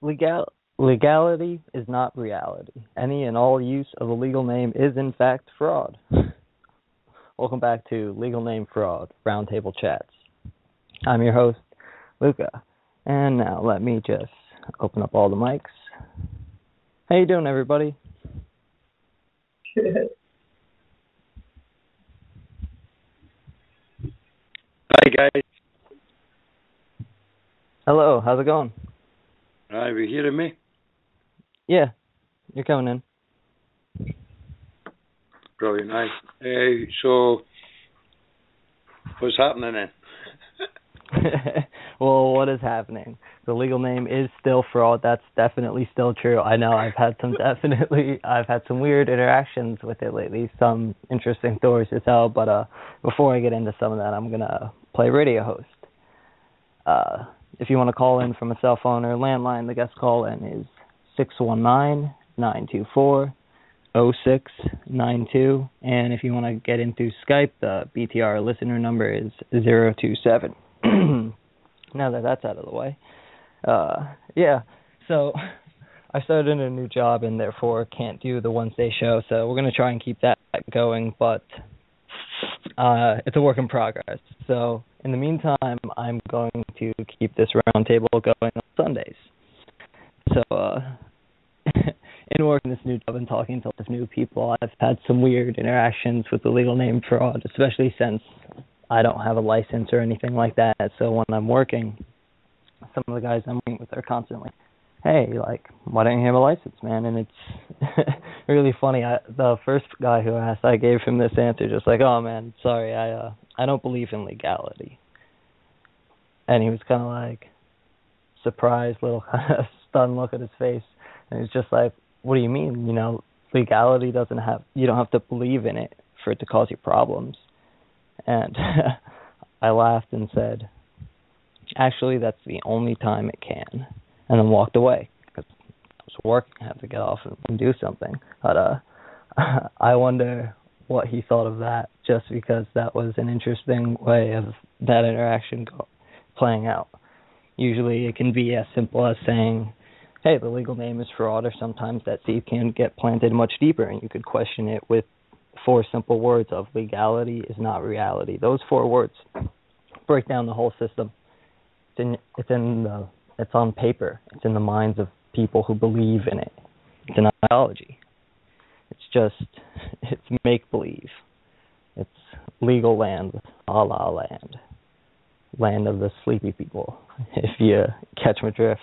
Legality is not reality. Any and all use of a legal name is, in fact, fraud. Welcome back to Legal Name Fraud Roundtable Chats. I'm your host, Luca. And now let me just open up all the mics. How you doing, everybody? Good. Hi, guys. Hello, how's it going? Hi, you hearing me? Yeah, you're coming in. Brilliant, nice. So, what's happening then? Well, what is happening? The legal name is still fraud. That's definitely still true. I know I've had some weird interactions with it lately, some interesting stories to tell, but before I get into some of that, I'm going to play radio host. If you want to call in from a cell phone or landline, the guest call in is 619-924-0692. And if you want to get into Skype, the BTR listener number is 027. Now that that's out of the way. So I started a new job and therefore can't do the Wednesday show, so we're going to try and keep that going, but it's a work in progress. So in the meantime, I'm going to keep this roundtable going on Sundays. So in working this new job and talking to lots of new people, I've had some weird interactions with the legal name fraud, especially since I don't have a license or anything like that. So when I'm working, some of the guys I'm working with are constantly, hey, like, why don't you have a license, man? And it's really funny. The first guy who asked, I gave him this answer, just like, oh, man, sorry, I don't believe in legality. And he was kind of like, surprised, little kind of stunned look at his face. And he's just like, what do you mean? You know, legality you don't have to believe in it for it to cause you problems. And I laughed and said, actually, that's the only time it can. And then walked away because I was working. I had to get off and do something. But I wonder what he thought of that, just because that was an interesting way of that interaction playing out. Usually it can be as simple as saying, hey, the legal name is fraud, or sometimes that seed can get planted much deeper, and you could question it with 4 simple words of legality is not reality. Those 4 words break down the whole system. It's on paper. It's in the minds of people who believe in it. It's an ideology. It's make-believe. It's legal land, la land. Land of the sleepy people, if you catch my drift.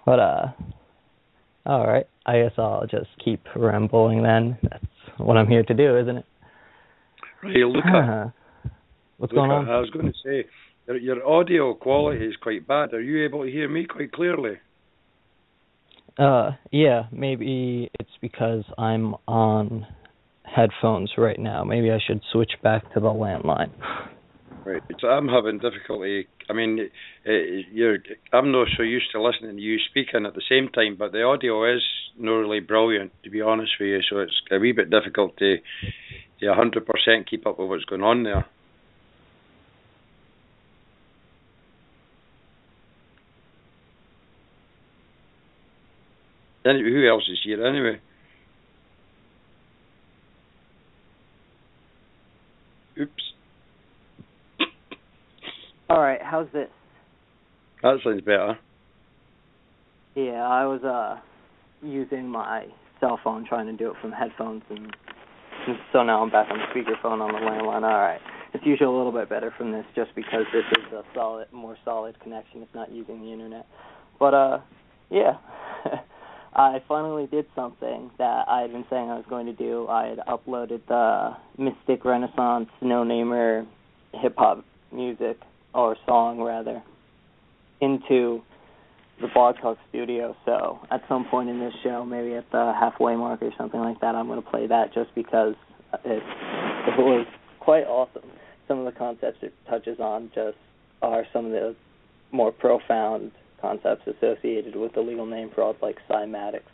But, all right. I guess I'll just keep rambling then. That's what I'm here to do, isn't it? Hey, Luca. What's going on? I was going to say, your audio quality is quite bad. Are you able to hear me quite clearly? Yeah, maybe it's because I'm on headphones right now. Maybe I should switch back to the landline. Right. So I'm having difficulty. I mean, I'm not so used to listening to you speaking at the same time, but the audio is not really brilliant, to be honest with you. So it's a wee bit difficult to 100% keep up with what's going on there. Anyway, who else is here anyway? Oops. All right, how's this? That sounds better. Yeah, I was using my cell phone trying to do it from headphones, and so now I'm back on the speakerphone on the landline. All right. It's usually a little bit better from this just because this is a more solid connection. It's not using the internet. But, yeah. I finally did something that I had been saying I was going to do. I had uploaded the Mystic Renaissance No Namer hip-hop music, or song, rather, into the Blog Talk studio. So at some point in this show, maybe at the halfway mark or something like that, I'm going to play that just because it was quite awesome. Some of the concepts it touches on just are some of the more profound concepts associated with the legal name fraud, like cymatics,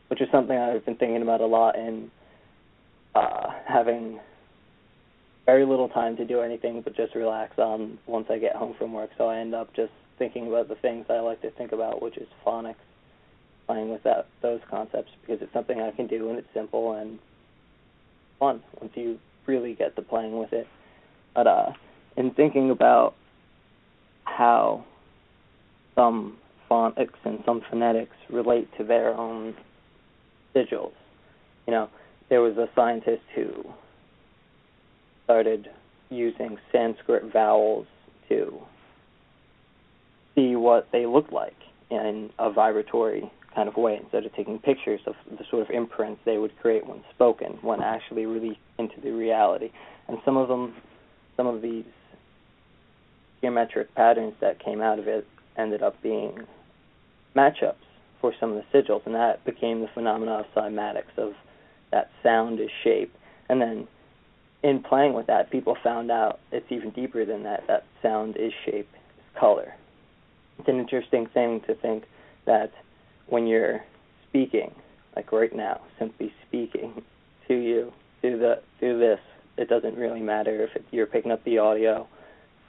which is something I've been thinking about a lot, and having very little time to do anything but just relax on once I get home from work. So I end up just thinking about the things I like to think about, which is phonics, playing with those concepts, because it's something I can do and it's simple and fun once you really get to playing with it. But in thinking about how some phonics and some phonetics relate to their own sigils, there was a scientist who started using Sanskrit vowels to see what they looked like in a vibratory kind of way, instead of taking pictures of the sort of imprints they would create when spoken, when actually released into the reality. And some of these geometric patterns that came out of it ended up being matchups for some of the sigils, and that became the phenomena of cymatics, of that sound is shape. And then in playing with that, people found out it's even deeper than that. That sound is shape, is color. It's an interesting thing to think that when you're speaking, like right now, simply speaking to you through this, it doesn't really matter if you're picking up the audio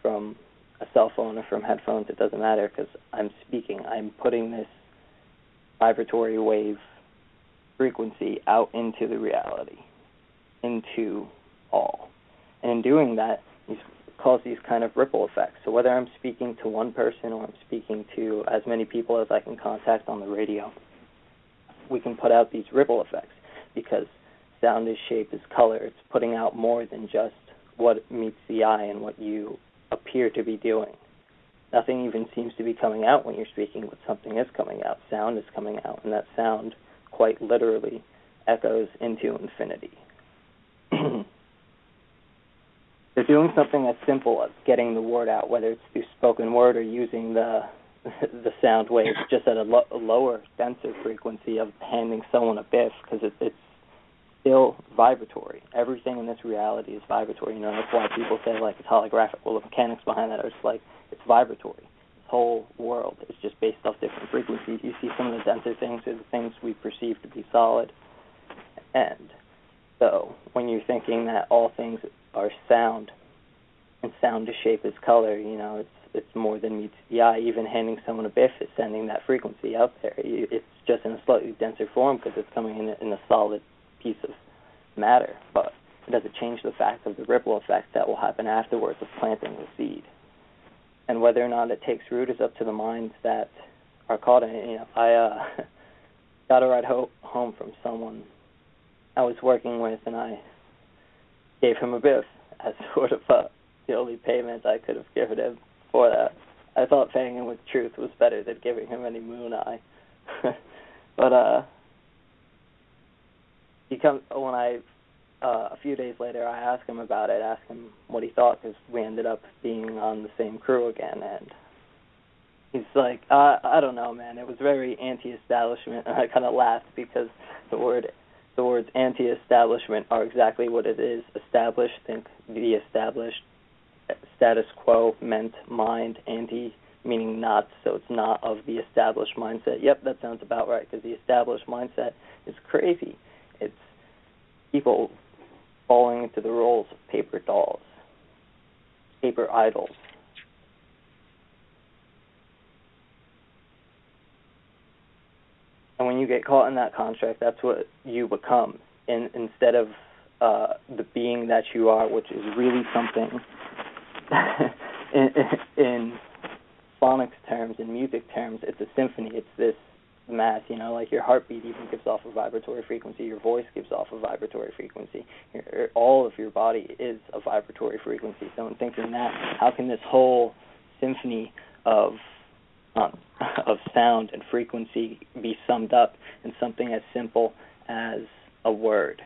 from a cell phone or from headphones. It doesn't matter, because I'm speaking. I'm putting this vibratory wave frequency out into the reality, into all. And in doing that, it causes these kind of ripple effects. So whether I'm speaking to one person or I'm speaking to as many people as I can contact on the radio, we can put out these ripple effects, because sound is shape is color. It's putting out more than just what meets the eye and what you appear to be doing. Nothing even seems to be coming out when you're speaking, but something is coming out. Sound is coming out, and that sound quite literally echoes into infinity. They're doing something as simple as getting the word out, whether it's through spoken word or using the sound waves just at a lower, denser frequency of handing someone a biff, because it's still vibratory. Everything in this reality is vibratory. That's why people say, like, it's holographic. Well, the mechanics behind that are just like, it's vibratory. This whole world is just based off different frequencies. You see some of the denser things are the things we perceive to be solid. And so when you're thinking that all things are sound, and sound is shape is color, it's more than meets the eye. Even handing someone a biff is sending that frequency out there. It's just in a slightly denser form, because it's coming in a solid piece of matter, but it doesn't change the fact of the ripple effects that will happen afterwards of planting the seed. And whether or not it takes root is up to the minds that are caught in it. I got a ride home from someone I was working with, and I gave him a biff as sort of the only payment I could have given him for that. I thought paying him with truth was better than giving him any moon eye. But a few days later, I asked him about it, asked him what he thought, because we ended up being on the same crew again, and he's like, I don't know, man, it was very anti-establishment, and I kind of laughed, because the words anti-establishment are exactly what it is. Established, think the established, status quo meant mind, anti meaning not, so it's not of the established mindset. Yep, that sounds about right, because the established mindset is crazy. It's people falling into the roles of paper dolls, paper idols. And when you get caught in that construct, that's what you become. Instead of the being that you are, which is really something in phonics terms, in music terms, it's a symphony. It's this mass, like your heartbeat even gives off a vibratory frequency, your voice gives off a vibratory frequency, all of your body is a vibratory frequency. So in thinking that, how can this whole symphony of sound and frequency be summed up in something as simple as a word?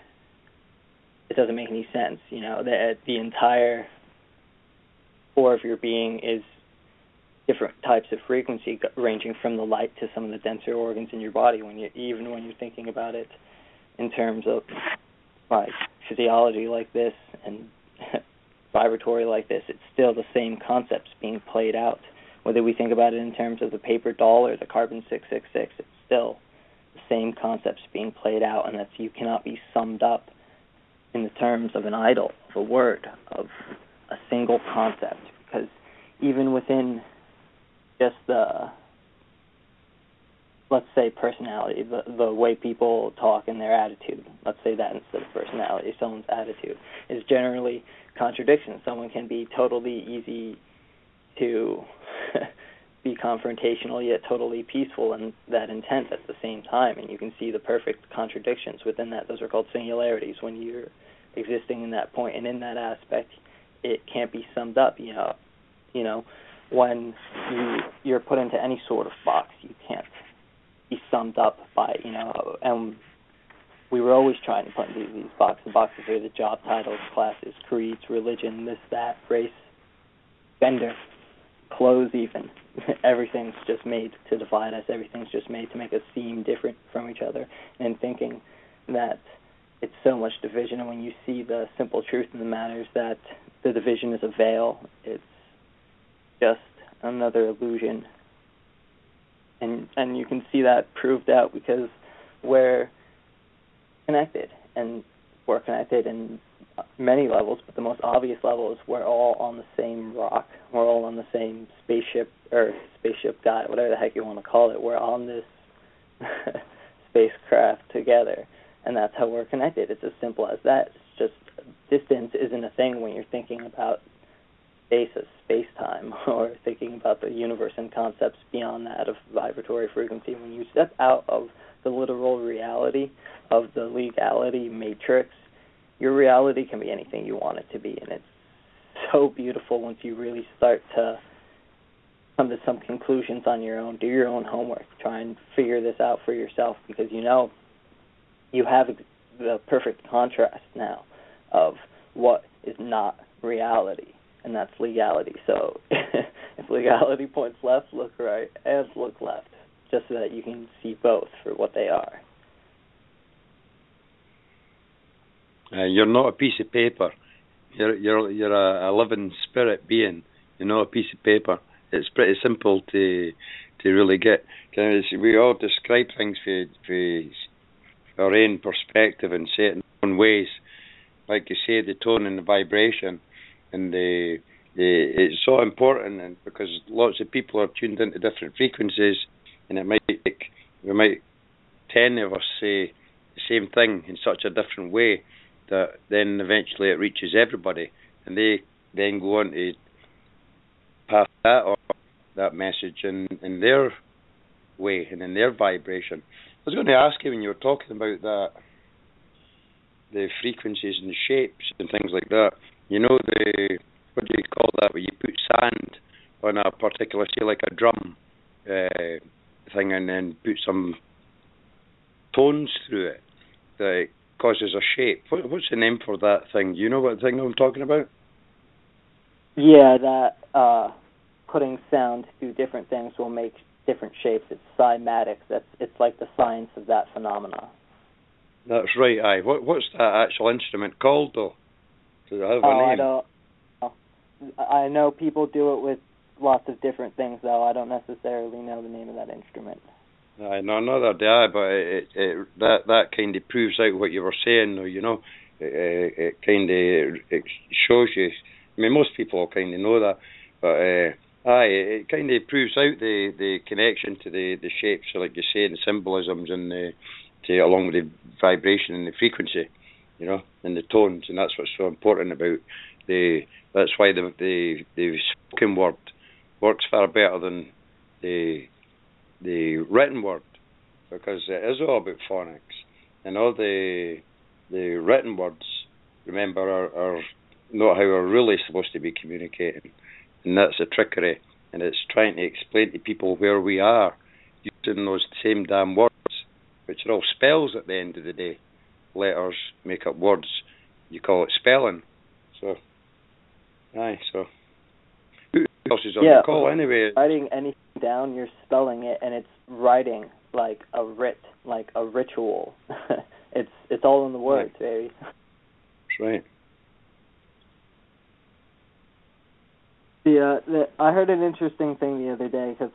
It doesn't make any sense. The entire core of your being is different types of frequency, ranging from the light to some of the denser organs in your body. Even when you're thinking about it in terms of like physiology like this and vibratory like this, it's still the same concepts being played out. Whether we think about it in terms of the paper doll or the carbon 666, it's still the same concepts being played out, and that you cannot be summed up in the terms of an idol, a word, of a single concept, because even within just the, let's say, personality, the way people talk and their attitude, let's say that instead of personality, someone's attitude is generally contradiction. Someone can be totally easy to be confrontational, yet totally peaceful in that intent at the same time, and you can see the perfect contradictions within that. Those are called singularities. When you're existing in that point and in that aspect, it can't be summed up. When you're put into any sort of box, you can't be summed up by, and we were always trying to put into these boxes. The boxes are the job titles, classes, creeds, religion, this, that, race, gender, clothes even. Everything's just made to divide us. Everything's just made to make us seem different from each other. And thinking that it's so much division, and when you see the simple truth of the matter is that the division is a veil, it's just another illusion. And you can see that proved out because we're connected, and we're connected in many levels, but the most obvious level is we're all on the same rock. We're all on the same spaceship, Earth, spaceship God, whatever the heck you want to call it. We're on this spacecraft together, and that's how we're connected. It's as simple as that. It's just distance isn't a thing when you're thinking about space as space-time, or thinking about the universe and concepts beyond that of vibratory frequency. When you step out of the literal reality of the legality matrix, your reality can be anything you want it to be, and it's so beautiful once you really start to come to some conclusions on your own, do your own homework, try and figure this out for yourself, because you have the perfect contrast now of what is not reality, and that's legality. So if legality points left, look right, and look left, just so that you can see both for what they are. You're not a piece of paper. You're a living spirit being. You're not a piece of paper. It's pretty simple to really get. We all describe things for our own perspective and say it in our own ways. Like you say, the tone and the vibration, and it's so important, and because lots of people are tuned into different frequencies, and we might 10 of us say the same thing in such a different way that then eventually it reaches everybody, and they then go on to pass that message in their way and in their vibration. I was going to ask you, when you were talking about that, the frequencies and the shapes and things like that, what do you call that, where you put sand on a particular, say like a drum thing, and then put some tones through it that it causes a shape. What's the name for that thing? Do you know what thing I'm talking about? Yeah, that putting sound to different things will make different shapes. It's cymatics. It's like the science of that phenomena. That's right, aye. What's that actual instrument called, though? Does it have a name? I don't know. I know people do it with lots of different things, though. I don't necessarily know the name of that instrument. Aye, no, neither do I, but that kind of proves out what you were saying, though, It kind of shows you. I mean, most people kind of know that, but it kind of proves out the connection to the shapes, so like you say, the symbolisms and along with the vibration and the frequency, and the tones, and that's what's so important about that's why the spoken word works far better than the written word, because it is all about phonics, and all the written words, remember, are not how we're really supposed to be communicating, and that's a trickery, and it's trying to explain to people where we are using those same damn words, which are all spells at the end of the day. Letters make up words. You call it spelling. So who else is on the call anyway? Writing anything down, you're spelling it, and it's writing like a like a ritual. It's all in the words, baby. That's right. I heard an interesting thing the other day, because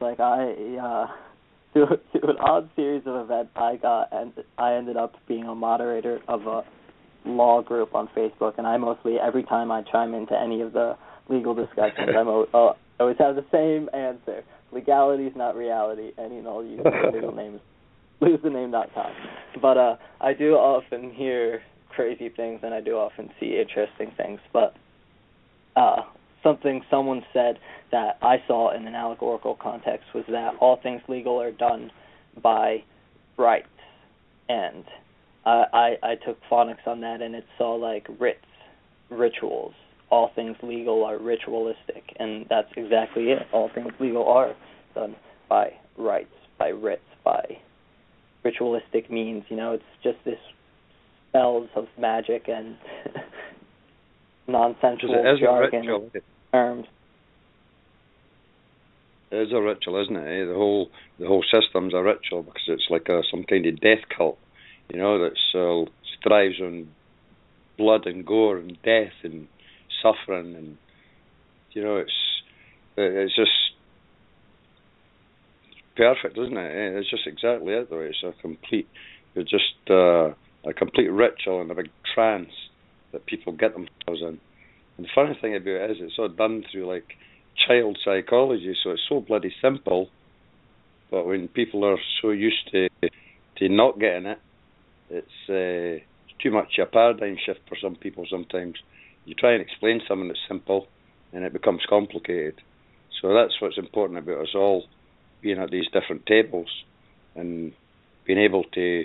through an odd series of events, I ended up being a moderator of law group on Facebook, and I mostly, every time I chime into any of the legal discussions, I always have the same answer. Legality is not reality. Any and all use of legal names. LoseTheName.com. But I do often hear crazy things, and I do often see interesting things. But something someone said that I saw in an allegorical context was that all things legal are done by rites. And I took phonics on that, and it saw like rites, rituals. All things legal are ritualistic, and that's exactly it. All things legal are done by rites, by rites, by ritualistic means. You know, it's just this spells of magic and nonsensical jargon terms. It is a ritual, isn't it? The whole system's a ritual because it's like some kind of death cult, you know, that strives on blood and gore and death and suffering, and you know, it's just perfect, isn't it? It's just exactly it, though. It's a complete ritual and a big trance that people get themselves in. And the funny thing about it is, it's all done through like child psychology, so it's so bloody simple. But when people are so used to not getting it, it's too much a paradigm shift for some people. Sometimes you try and explain something that's simple, and it becomes complicated. So that's what's important about us all being at these different tables and being able to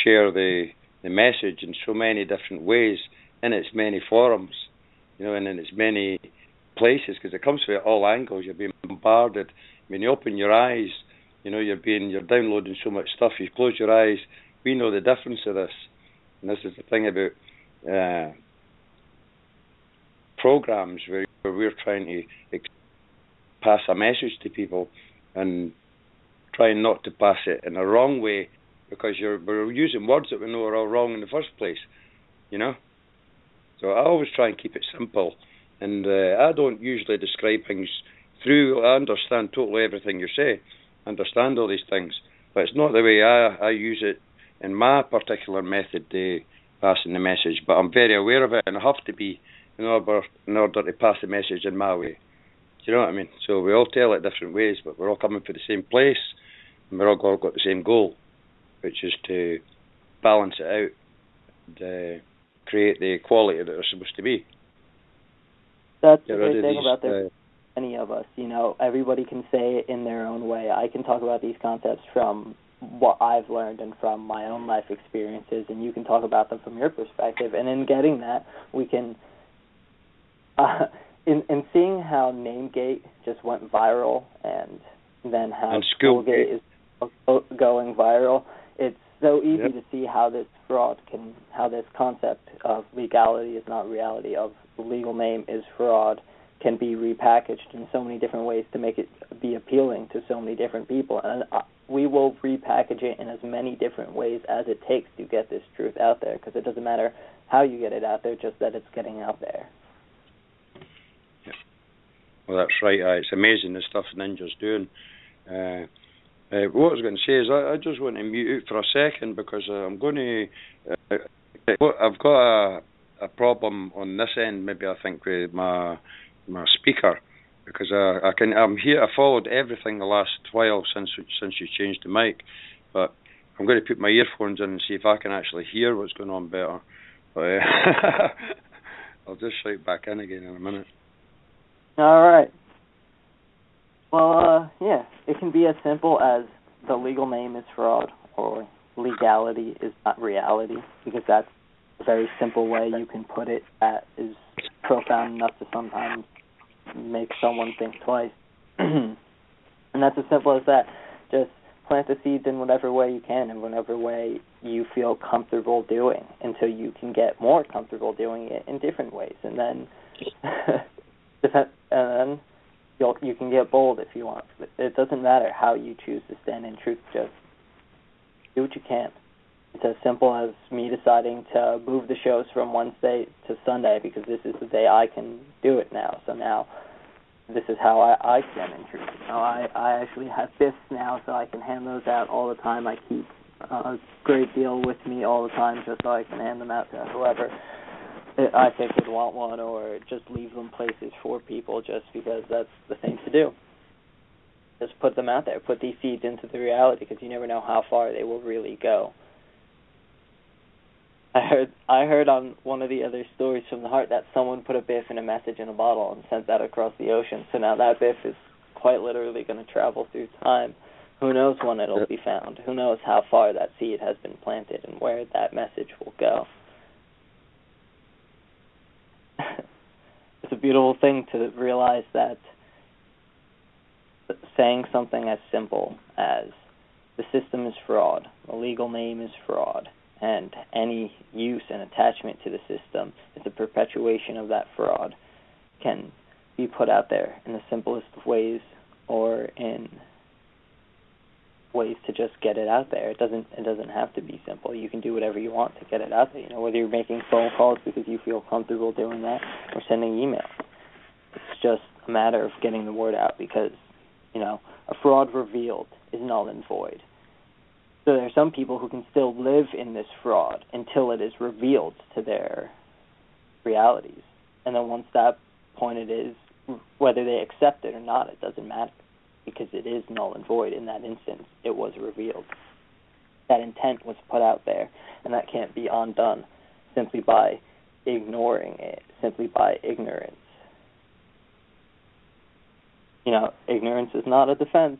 share the message in so many different ways, in its many forums, you know, and in its many places, because it comes from all angles. You're being bombarded. When you open your eyes, you know, you're downloading so much stuff. You close your eyes. We know the difference of this, and this is the thing about programs where we're trying to pass a message to people and trying not to pass it in a wrong way, because we're using words that we know are all wrong in the first place, you know. So I always try and keep it simple, and I don't usually describe things through. I understand totally everything you say, I understand all these things, but it's not the way I use it in my particular method to passing the message. But I'm very aware of it, and I have to be in order to pass the message in my way. Do you know what I mean? So we all tell it different ways, but we're all coming from the same place, and we're all got the same goal, which is to balance it out and create the equality that they're supposed to be. That's the great thing about this. Any of us, you know, everybody can say it in their own way. I can talk about these concepts from what I've learned and from my own life experiences, and you can talk about them from your perspective. And in getting that, we can, in seeing how Namegate just went viral, and then how Schoolgate is going viral, it's so easy to see how this how this concept of legality is not reality, of the legal name is fraud, can be repackaged in so many different ways to make it be appealing to so many different people. And we will repackage it in as many different ways as it takes to get this truth out there, because it doesn't matter how you get it out there, just that it's getting out there. Yeah. Well, that's right. It's amazing the stuff Ninja's doing. What I was going to say is I just want to mute it for a second, because I'm going to... I've got a problem on this end, maybe I think, with my speaker, because I'm here. I followed everything the last while since you changed the mic, but I'm going to put my earphones in and see if I can actually hear what's going on better. But I'll just shout back in again in a minute. All right. Well, yeah, it can be as simple as the legal name is fraud, or legality is not reality, because that's a very simple way you can put it that is profound enough to sometimes make someone think twice. And that's as simple as that. Just plant the seeds in whatever way you can, in whatever way you feel comfortable doing, until you can get more comfortable doing it in different ways. And then you can get bold if you want. It doesn't matter how you choose to stand in truth. Just do what you can. It's as simple as me deciding to move the shows from Wednesday to Sunday, because this is the day I can do it now. So now this is how I stand in truth. Now I actually have fifths now, so I can hand those out all the time. I keep a great deal with me all the time just so I can hand them out to whoever I think would want one, or just leave them places for people just because that's the thing to do. Just put them out there, put these seeds into the reality, because you never know how far they will really go. I heard on one of the other stories from the heart that someone put a biff in a message in a bottle and sent that across the ocean. So now that biff is quite literally going to travel through time. Who knows when it'll be found? Who knows how far that seed has been planted and where that message will go? It's a beautiful thing to realize that saying something as simple as the system is fraud, the legal name is fraud, and any use and attachment to the system is a perpetuation of that fraud can be put out there in the simplest of ways, or in ways to just get it out there. It doesn't have to be simple. You can do whatever you want to get it out there. You know, whether you're making phone calls because you feel comfortable doing that, or sending emails. It's just a matter of getting the word out, because, you know, a fraud revealed is null and void. So there are some people who can still live in this fraud until it is revealed to their realities. And then once that point it is, whether they accept it or not, it doesn't matter, because it is null and void. In that instance, it was revealed. That intent was put out there, and that can't be undone simply by ignoring it, simply by ignorance. You know, ignorance is not a defense.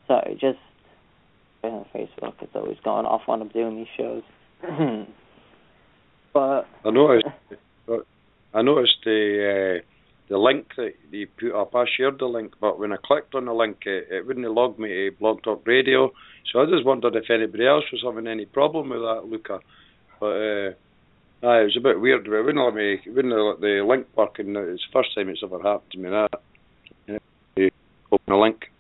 Sorry, just on Facebook, it's always going off when I'm doing these shows. But I noticed the link that you put up. I shared the link, but when I clicked on the link, it wouldn't log me to Blog Talk Radio. So I just wondered if anybody else was having any problem with that, Luca. But it was a bit weird. It wouldn't let the link work, and it's the first time it's ever happened to me. Open the link.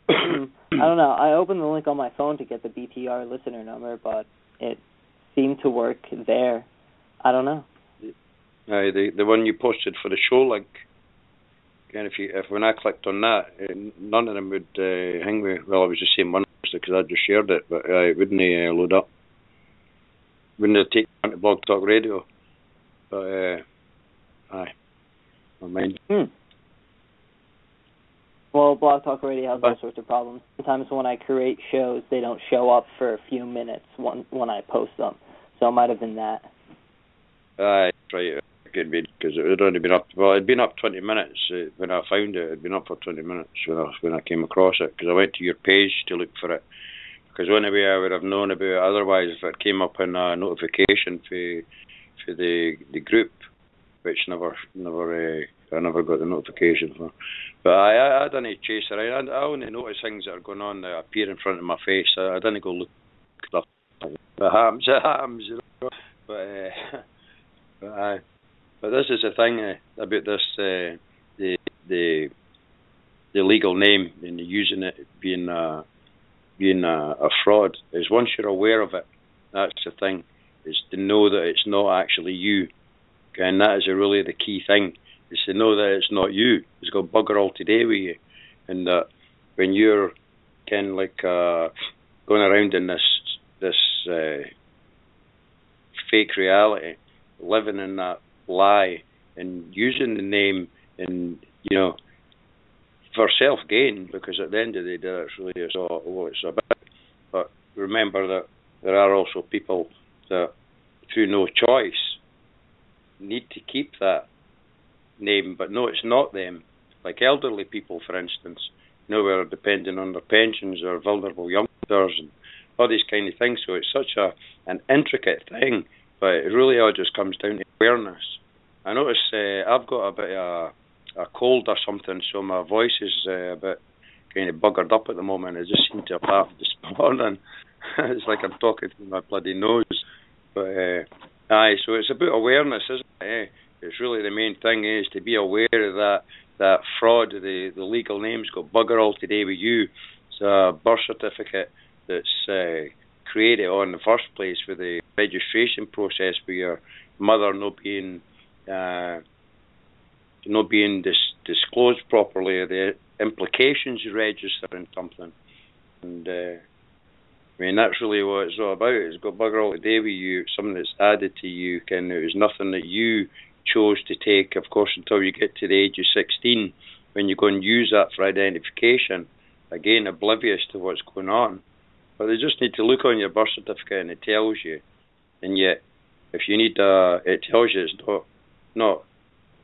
I don't know. I opened the link on my phone to get the BTR listener number, but it seemed to work there. I don't know. The one you posted for the show link. Again, if when I clicked on that, none of them would hang me. Well, it was the same one because I just shared it, but it wouldn't load up. Wouldn't have taken on to Blog Talk Radio. But never mind. Well, Blog Talk Radio has all sorts of problems. Sometimes when I create shows, they don't show up for a few minutes when I post them. So it might have been that. Right. It could be, because it had only been up. Well, it'd been up 20 minutes when I found it. It'd been up for 20 minutes when I came across it, because I went to your page to look for it. Because one way I would have known about it otherwise if it came up in a notification for the group, which I never got the notification for. But I didn't chase around. I only notice things that are going on that appear in front of my face. I didn't go look stuff. It happens, you know. But this is the thing about this the legal name and using it being a fraud is once you're aware of it, that's the thing, is to know that it's not actually you. Okay, and that is really the key thing, is to know that it's not you. It's got bugger all today with you. And that when you're kind of like going around in this fake reality, living in that lie and using the name and, you know, for self-gain, because at the end of the day, that's really what it's about. But remember that there are also people that, through no choice, need to keep that name, but no, it's not them. Like elderly people, for instance, you know, who are depending on their pensions, or vulnerable youngsters, and all these kind of things. So it's such an intricate thing, but it really all just comes down to awareness. I notice I've got a bit of a cold or something, so my voice is a bit kind of buggered up at the moment. I just seem to have laughed this morning. It's like I'm talking through my bloody nose. But so it's about awareness, isn't it? It's really the main thing, is to be aware of that fraud. The legal name's got bugger all today with you. It's a birth certificate that's created on the first place with the registration process, with your mother not being not being disclosed properly, the implications you register in something. And I mean, that's really what it's all about. It's got bugger all to do with you. It's something that's added to you. It was nothing that you chose to take, of course, until you get to the age of 16, when you go and use that for identification. Again, oblivious to what's going on. But they just need to look on your birth certificate and it tells you. And yet, if you need it tells you it's not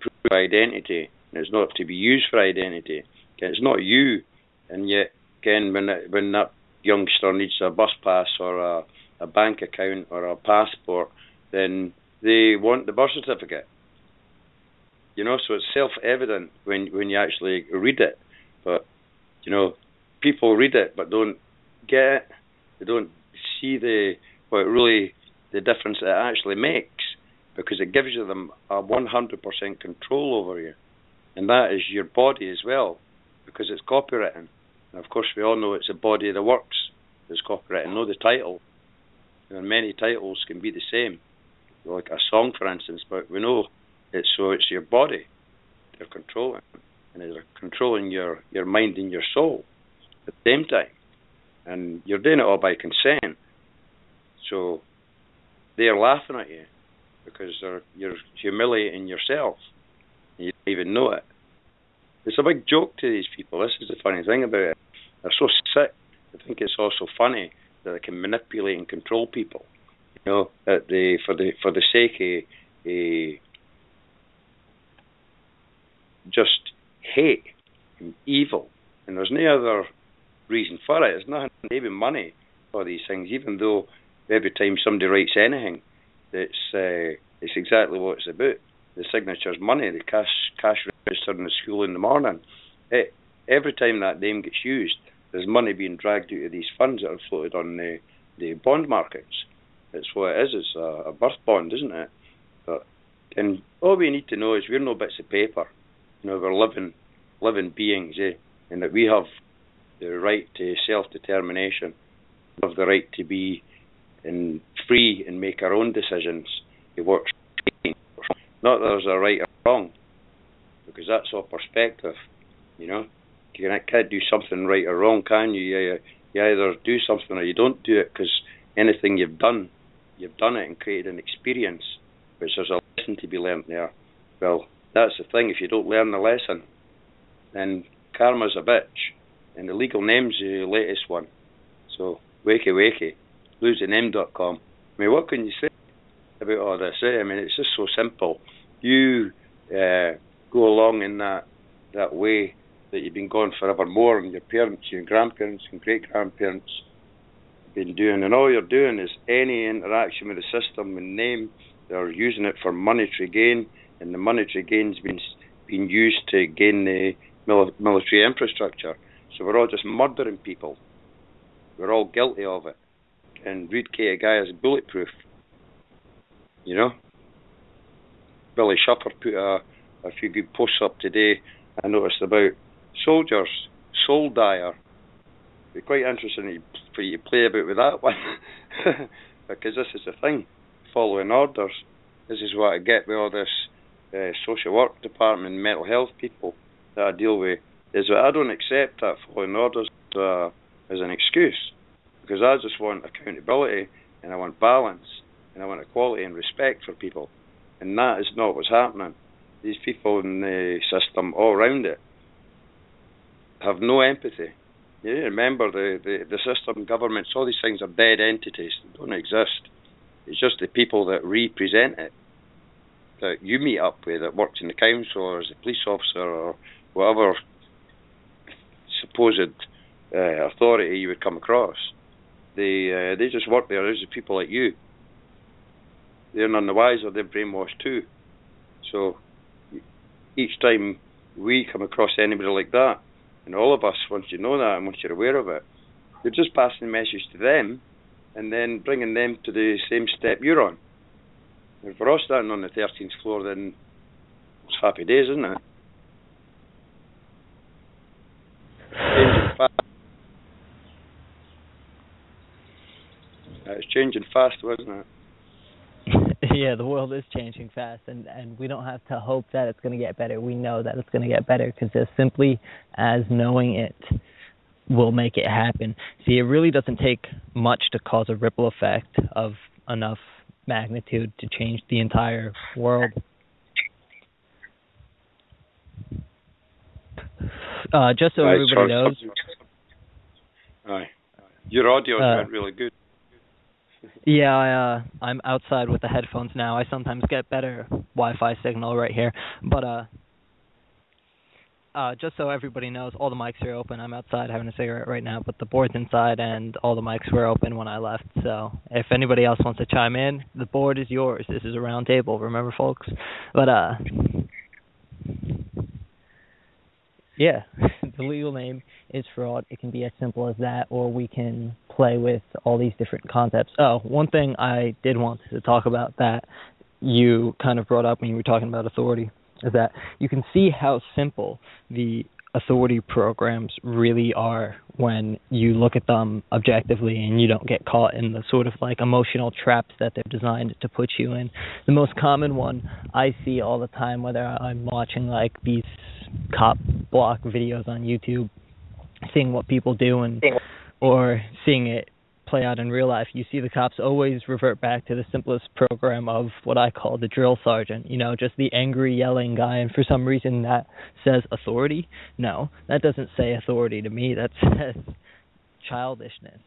proof of identity, and it's not to be used for identity. It's not you. And yet, again, when that youngster needs a bus pass or a bank account or a passport, then they want the birth certificate. So it's self-evident when you actually read it. But, people read it but don't get it. They don't see the difference it actually makes, because it gives them a 100% control over you. And that is your body as well, because it's copywritten. And of course, we all know it's the body of the works that's copywritten, not the title. And many titles can be the same, like a song, for instance, but we know it's your body they're controlling, and they're controlling your mind and your soul at the same time. And you're doing it all by consent. So they're laughing at you because you're humiliating yourself. And you don't even know it. It's a big joke to these people. This is the funny thing about it. They're so sick. I think it's also funny that they can manipulate and control people. For the sake of just hate and evil. And there's no other reason for it. It's not even money for these things, even though every time somebody writes anything, it's exactly what it's about. The signature's money, the cash register in the school in the morning. Every time that name gets used, there's money being dragged out of these funds that are floated on the bond markets. It's what it is. It's a birth bond, isn't it? And all we need to know is we're no bits of paper. We're living beings, and that we have the right to self-determination. We have the right to be free and make our own decisions. It works. Not that there's a right or wrong, because that's all perspective. You can't do something right or wrong, can you? You either do something or you don't do it, because anything you've done it and created an experience, which there's a lesson to be learnt there. Well, that's the thing. If you don't learn the lesson, then karma's a bitch. And the legal name's the latest one. So, wakey, losingm.com. I mean, what can you say about all this? I mean, it's just so simple. You go along in that way that you've been going forevermore, and your parents, your grandparents and great-grandparents have been doing, and all you're doing is any interaction with the system and name, they're using it for monetary gain, and the monetary gain's been used to gain the military infrastructure. So we're all just murdering people. We're all guilty of it. And Reed K. Guy is bulletproof. Billy Shupper put a few good posts up today. I noticed about soldiers, soul dyer. It'd be quite interesting for you to play about with that one. Because this is the thing. Following orders. This is what I get with all this social work department, mental health people that I deal with, is that I don't accept that following orders as an excuse, because I just want accountability, and I want balance, and I want equality and respect for people, and that is not what's happening. These people in the system all around it have no empathy. You remember the system, governments, all these things are dead entities. They don't exist. It's just the people that represent it, that you meet up with, that works in the council or as a police officer or whatever supposed authority you would come across. They just work there. There's people like you. They're none the wiser. They're brainwashed too. So each time we come across anybody like that, and all of us, once you know that and once you're aware of it, you're just passing the message to them and then bringing them to the same step you're on. If we're all standing on the 13th floor, then it's happy days, isn't it? Changing fast. It's changing fast, wasn't it? Yeah, the world is changing fast, and we don't have to hope that it's going to get better. We know that it's going to get better because as simply as knowing it will make it happen. See, it really doesn't take much to cause a ripple effect of enough magnitude to change the entire world. Just so everybody knows. Aye. Your audio went really good. Yeah, I'm outside with the headphones now. I sometimes get better Wi-Fi signal right here. But just so everybody knows, all the mics are open. I'm outside having a cigarette right now, but the board's inside and all the mics were open when I left. So if anybody else wants to chime in, the board is yours. This is a round table, remember, folks? But yeah, the legal name is fraud. It can be as simple as that, or we can play with all these different concepts. Oh, one thing I did want to talk about that you kind of brought up when you were talking about authority is that you can see how simple the authority programs really are when you look at them objectively and you don't get caught in the sort of like emotional traps that they're designed to put you in. The most common one I see all the time, whether I'm watching like these cop block videos on YouTube, seeing what people do or seeing it play out in real life, you see the cops always revert back to the simplest program of what I call the drill sergeant, just the angry yelling guy, and for some reason that says authority. No, that doesn't say authority to me. That says childishness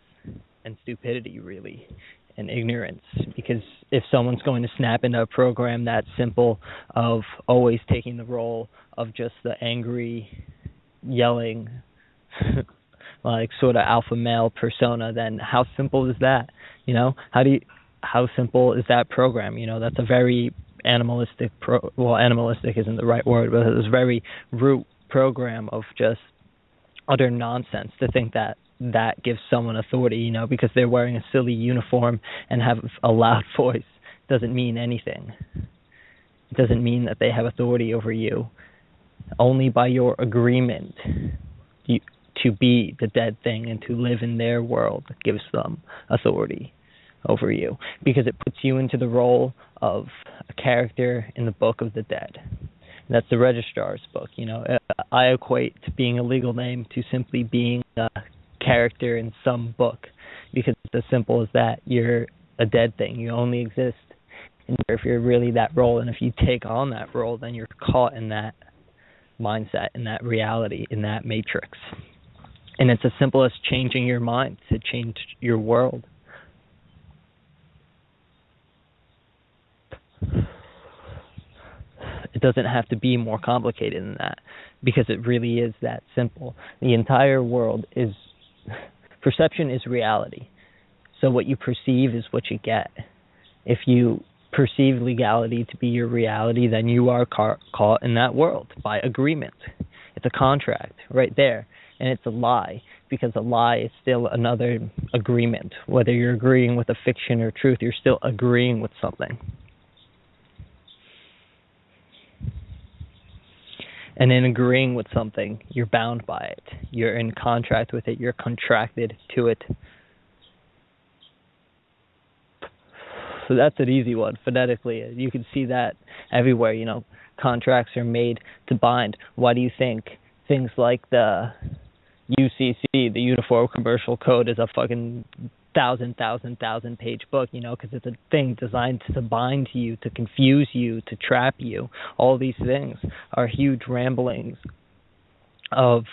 and stupidity, really, and ignorance, because if someone's going to snap into a program that simple of always taking the role of just the angry yelling like sort of alpha male persona, then how simple is that? How simple is that program? That's a very animalistic animalistic isn't the right word, but it's a very root program of just utter nonsense to think that gives someone authority, because they're wearing a silly uniform and have a loud voice doesn't mean anything. It doesn't mean that they have authority over you. Only by your agreement to be the dead thing and to live in their world gives them authority over you, because it puts you into the role of a character in the Book of the Dead. That's the Registrar's book. I equate to being a legal name to simply being a character in some book, because it's as simple as that. You're a dead thing. You only exist if you're really that role, and if you take on that role, then you're caught in that mindset, in that reality, in that matrix. And it's as simple as changing your mind to change your world. It doesn't have to be more complicated than that, because it really is that simple. The entire world is, perception is reality. So what you perceive is what you get. If you perceive legality to be your reality, then you are caught in that world by agreement. It's a contract right there. And it's a lie, because a lie is still another agreement. Whether you're agreeing with a fiction or truth, you're still agreeing with something. And in agreeing with something, you're bound by it. You're in contract with it. You're contracted to it. So that's an easy one, phonetically. You can see that everywhere. Contracts are made to bind. Why do you think things like the UCC, the Uniform Commercial Code, is a fucking thousand page book, because it's a thing designed to bind you, to confuse you, to trap you. All these things are huge ramblings of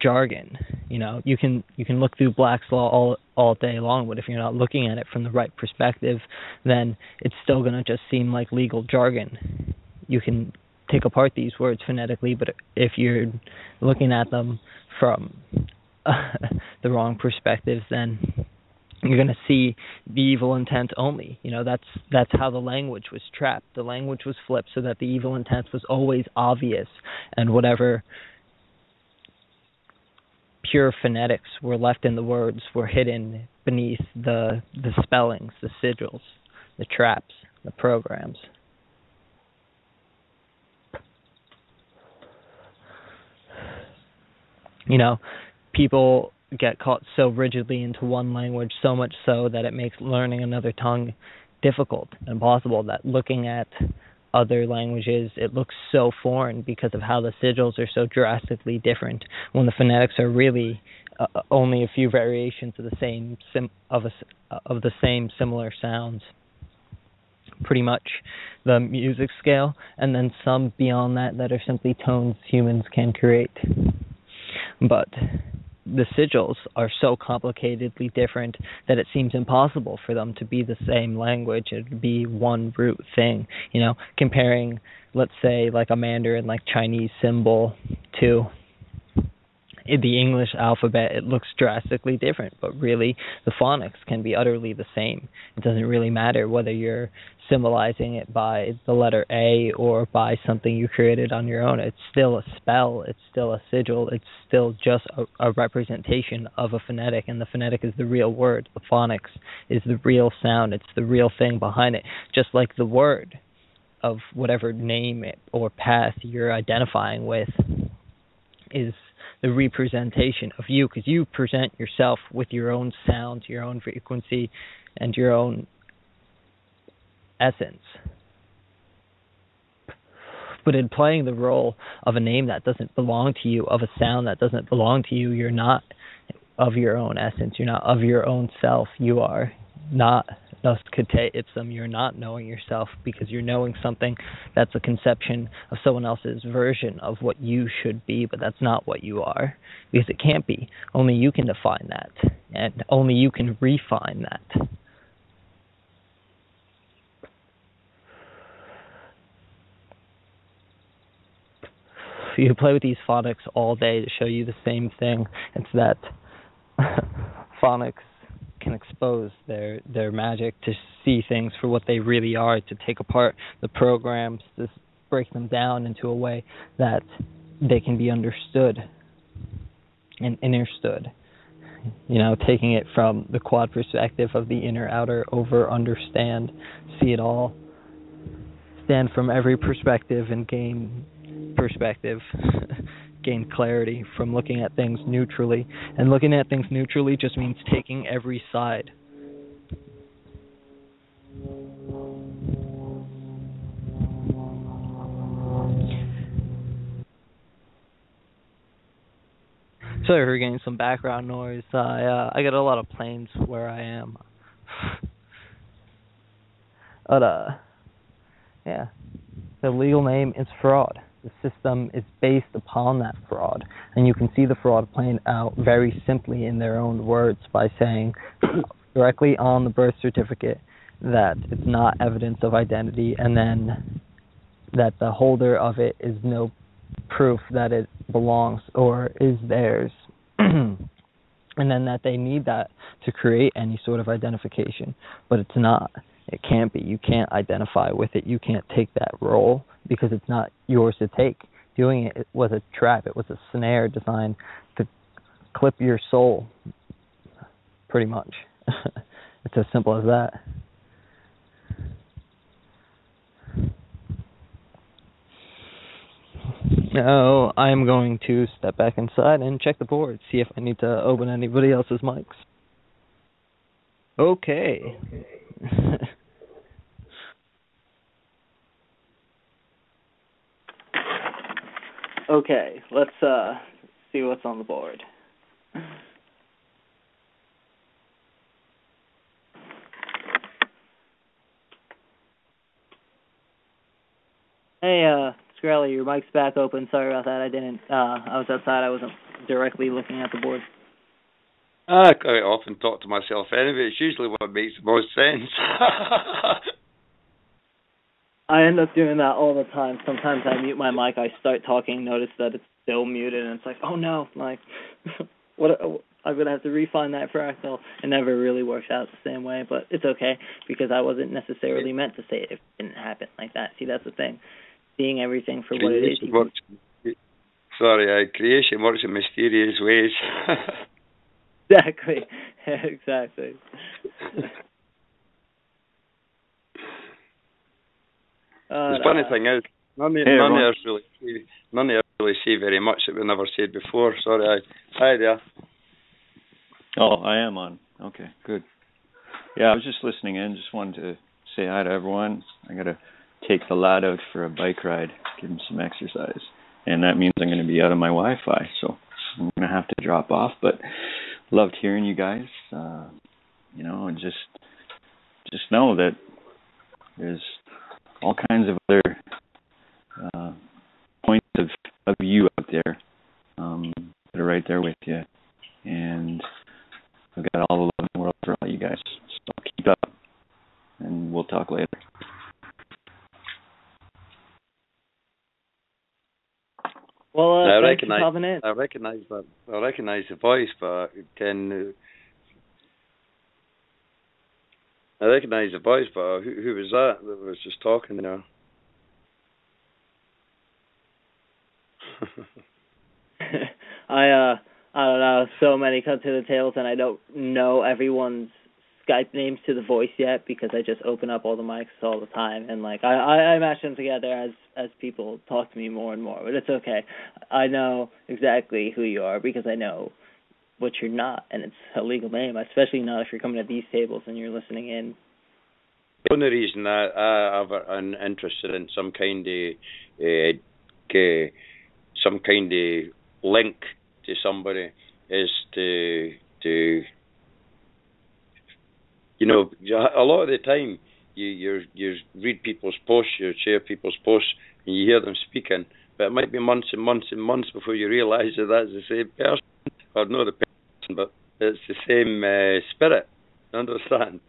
jargon. You can look through Black's Law all day long, but if you're not looking at it from the right perspective, then it's still going to just seem like legal jargon. You can take apart these words phonetically, but if you're looking at them from the wrong perspectives, then you're going to see the evil intent only. That's how the language was trapped. The language was flipped so that the evil intent was always obvious, and whatever pure phonetics were left in the words were hidden beneath the spellings, the sigils, the traps, the programs. People get caught so rigidly into one language, so much so that it makes learning another tongue difficult and impossible that looking at other languages, it looks so foreign because of how the sigils are so drastically different when the phonetics are really only a few variations of the same of the same similar sounds. Pretty much the music scale, and then some beyond that are simply tones humans can create. But the sigils are so complicatedly different that it seems impossible for them to be the same language. It would be one root thing. Comparing, let's say, like a Mandarin, like Chinese symbol to the English alphabet, it looks drastically different, but really the phonics can be utterly the same. It doesn't really matter whether you're symbolizing it by the letter A or by something you created on your own. It's still a spell, it's still a sigil, it's still just a representation of a phonetic, and the phonetic is the real word. The phonics is the real sound, it's the real thing behind it. Just like the word of whatever name or path you're identifying with is the representation of you, because you present yourself with your own sound, your own frequency, and your own essence. But in playing the role of a name that doesn't belong to you, of a sound that doesn't belong to you, you're not of your own essence, you're not of your own self, you are not thus Kate Ipsum, you're not knowing yourself, because you're knowing something that's a conception of someone else's version of what you should be, but that's not what you are, because it can't be. Only you can define that, and only you can refine that. You play with these phonics all day to show you the same thing. It's that phonics can expose their magic, to see things for what they really are, to take apart the programs, to break them down into a way that they can be understood and understood. Taking it from the quad perspective of the inner, outer, over, understand, see it all, stand from every perspective and gain perspective, gain clarity from looking at things neutrally. And looking at things neutrally just means taking every side. Sorry for getting some background noise. I got a lot of planes where I am. But yeah, the legal name is fraud. The system is based upon that fraud, and you can see the fraud playing out very simply in their own words by saying directly on the birth certificate that it's not evidence of identity, and then that the holder of it is no proof that it belongs or is theirs, and then that they need that to create any sort of identification, but it's not. It can't be. You can't identify with it. You can't take that role because it's not yours to take. Doing it was a trap. It was a snare designed to clip your soul, pretty much. It's as simple as that. Now, I'm going to step back inside and check the board, see if I need to open anybody else's mics. Okay. Okay, let's see what's on the board. Hey, Skrelly, your mic's back open. Sorry about that. I was outside. I wasn't directly looking at the board. I quite often talk to myself anyway. It's usually what makes the most sense. I end up doing that all the time. Sometimes I mute my mic, I start talking, notice that it's still muted, and it's like, oh no, like, what? I'm going to have to refine that fractal. It never really works out the same way, but it's okay, because I wasn't necessarily meant to say it if it didn't happen like that. See, that's the thing. Seeing everything for what it is. Creation works in mysterious ways. Exactly. Exactly. The funny thing is, none of us really say very much that we never said before. Sorry, hi there. Oh, I am on. Okay, good. Yeah, I was just listening in. Just wanted to say hi to everyone. I got to take the lad out for a bike ride, give him some exercise. And that means I'm going to be out of my Wi-Fi, so I'm going to have to drop off. But loved hearing you guys. And just know that there's all kinds of other points of you out there that are right there with you. And I've got all the love in the world for all you guys. So keep up, and we'll talk later. Well, I thanks for calling in. I recognize the voice, but who was that was just talking there? I don't know. So many cut to the tails, and I don't know everyone's Skype names to the voice yet because I just open up all the mics all the time, and like I match them together as people talk to me more and more. But it's okay. I know exactly who you are because I know what you're not, and it's a legal name, especially not if you're coming to these tables and you're listening in. The only reason I'm interested in some kind of link to somebody is to a lot of the time you read people's posts, you share people's posts, and you hear them speaking, but it might be months and months and months before you realise that that's the same person, or not the person, but it's the same spirit. Understand?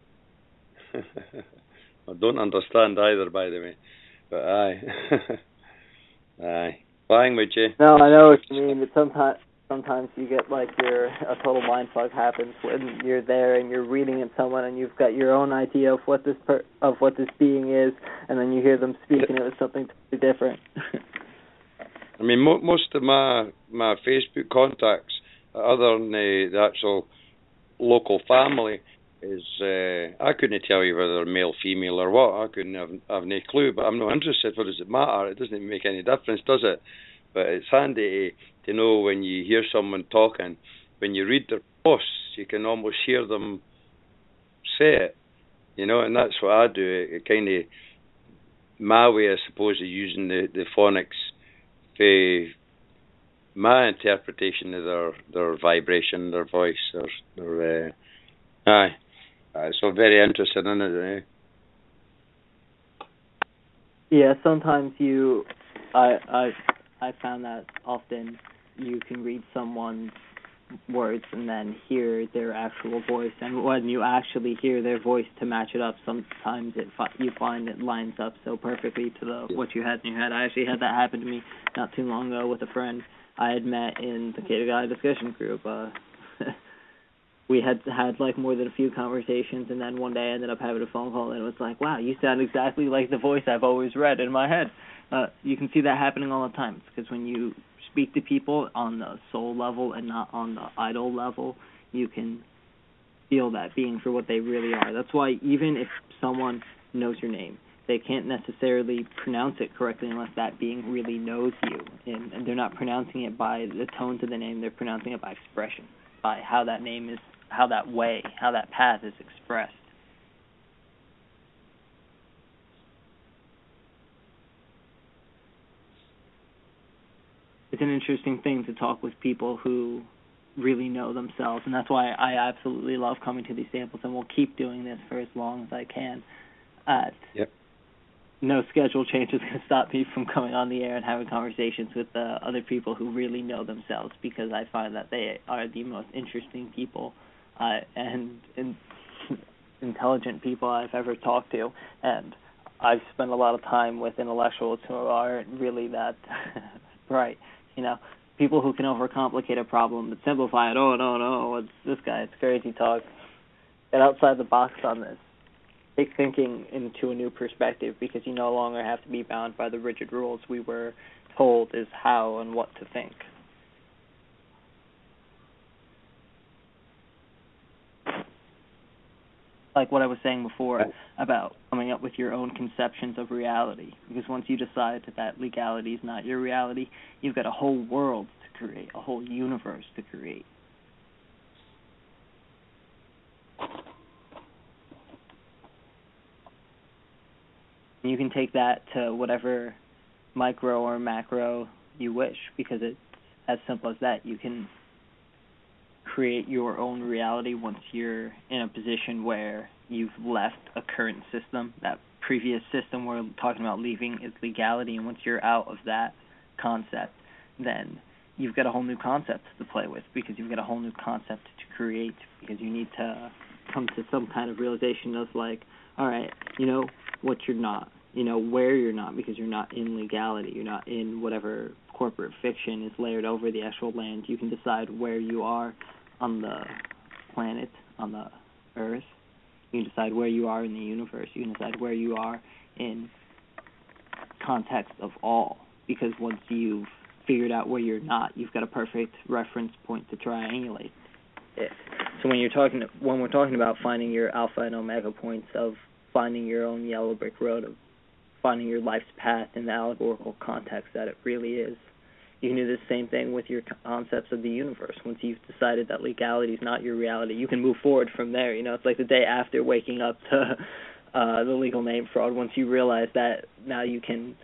I don't understand either, by the way, but aye. Aye. Flying with you. No, I know what you mean, but sometimes you get like a total mind fuck happens when you're there and you're reading at someone and you've got your own idea of what this being is, and then you hear them speak and it was something totally different. I mean, most of my Facebook contacts, other than the actual local family, is I couldn't tell you whether they're male, female, or what. I couldn't have no clue. But I'm not interested. What does it matter? It doesn't make any difference, does it? But it's handy to know when you hear someone talking. When you read their posts, you can almost hear them say it. And that's what I do. It kind of my way, I suppose, of using the phonics for my interpretation of their vibration, their voice, their aye. So very interested in it. Yeah, sometimes I found that often you can read someone's words and then hear their actual voice, and when you actually hear their voice to match it up, sometimes you find it lines up so perfectly to what you had in your head. I actually had that happen to me not too long ago with a friend I had met in the Gated Guy discussion group. We had like more than a few conversations, and then one day I ended up having a phone call, and it was like, wow, you sound exactly like the voice I've always read in my head. You can see that happening all the time, because when you speak to people on the soul level and not on the idol level, you can feel that being for what they really are. That's why even if someone knows your name, they can't necessarily pronounce it correctly unless that being really knows you, and they're not pronouncing it by the tones of the name, they're pronouncing it by expression, by how that name is, how that path is expressed. It's an interesting thing to talk with people who really know themselves, and that's why I absolutely love coming to these samples, and will keep doing this for as long as I can. Yep. No schedule change is going to stop me from coming on the air and having conversations with other people who really know themselves, because I find that they are the most interesting people and intelligent people I've ever talked to, and I've spent a lot of time with intellectuals who aren't really that bright. People who can overcomplicate a problem but simplify it. Oh, no, what's this guy? It's crazy talk. Get outside the box on this. Take thinking into a new perspective, because you no longer have to be bound by the rigid rules we were told is how and what to think. Like what I was saying before about coming up with your own conceptions of reality, because once you decide that legality is not your reality, you've got a whole world to create, a whole universe to create. You can take that to whatever micro or macro you wish, because it's as simple as that. You can create your own reality once you're in a position where you've left a current system. That previous system we're talking about leaving is legality, and once you're out of that concept, then you've got a whole new concept to play with, because you've got a whole new concept to create, because you need to come to some kind of realization of like, all right, you know what you're not, you know where you're not, because you're not in legality, you're not in whatever corporate fiction is layered over the actual land. You can decide where you are on the planet, on the earth. You can decide where you are in the universe. You can decide where you are in context of all, because once you've figured out where you're not, you've got a perfect reference point to triangulate it. So when we're talking about finding your alpha and omega points, of finding your own yellow brick road, of finding your life's path in the allegorical context that it really is, you can do the same thing with your concepts of the universe. Once you've decided that legality is not your reality, you can move forward from there. You know, it's like the day after waking up to the legal name fraud. Once you realize that, now you can.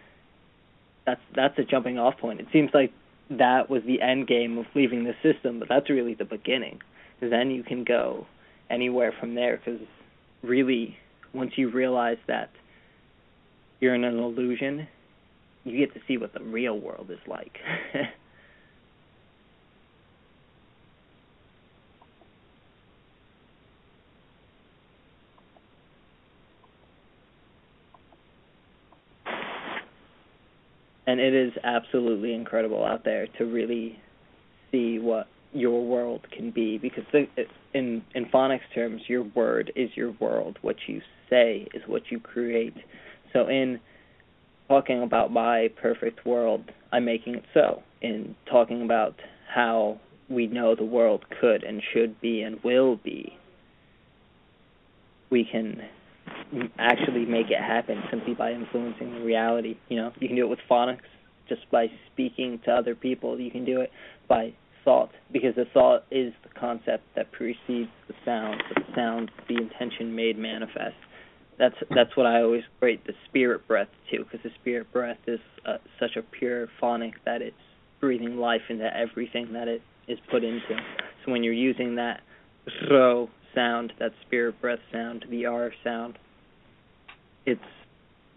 That's a jumping off point. It seems like that was the end game of leaving the system, but that's really the beginning. Then you can go anywhere from there, because really, once you realize that you're in an illusion, you get to see what the real world is like. And it is absolutely incredible out there to really see what your world can be, because in phonics terms, your word is your world. What you say is what you create. So in talking about my perfect world, I'm making it so. In talking about how we know the world could and should be and will be, we can actually make it happen simply by influencing the reality. You know, you can do it with phonics, just by speaking to other people. You can do it by thought, because the thought is the concept that precedes the sound. The sound, the intention made manifest. That's what I always equate the spirit breath to, because the spirit breath is such a pure phonic that it's breathing life into everything that it is put into. So when you're using that ro sound, that spirit breath sound, the R sound, it's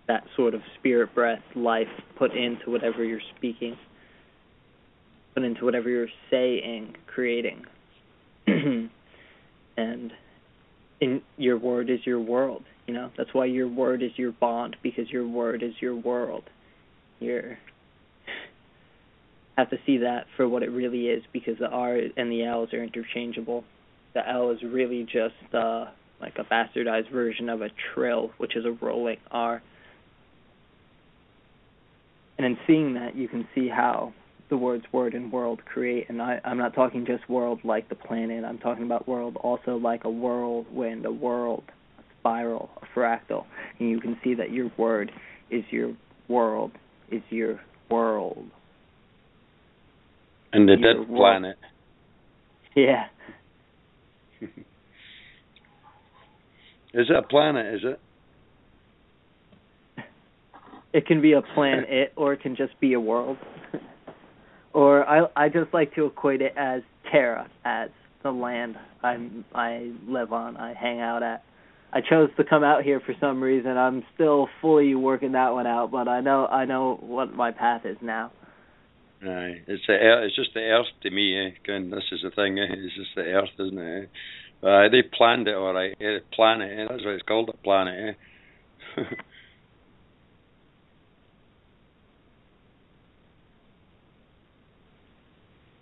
that sort of spirit breath life put into whatever you're speaking, put into whatever you're saying, creating. And in your word is your world. You know, that's why your word is your bond, because your word is your world. You have to see that for what it really is, because the R and the L's are interchangeable. The L is really just like a bastardized version of a trill, which is a rolling R. And in seeing that, you can see how the words word and world create. And I'm not talking just world like the planet. I'm talking about world also like a whirlwind, a world, a spiral, a fractal. And you can see that your word is your world, is your world. And the dead planet. Yeah. Is it a planet, is it? It can be a planet, or it can just be a world. Or I just like to equate it as Terra, as the land I live on, I hang out at. I chose to come out here for some reason. I'm still fully working that one out, but I know what my path is now. Aye, it's just the Earth to me. And this is the thing. It's just the Earth, isn't it? They planned it all right. Planet. That's why it's called a planet.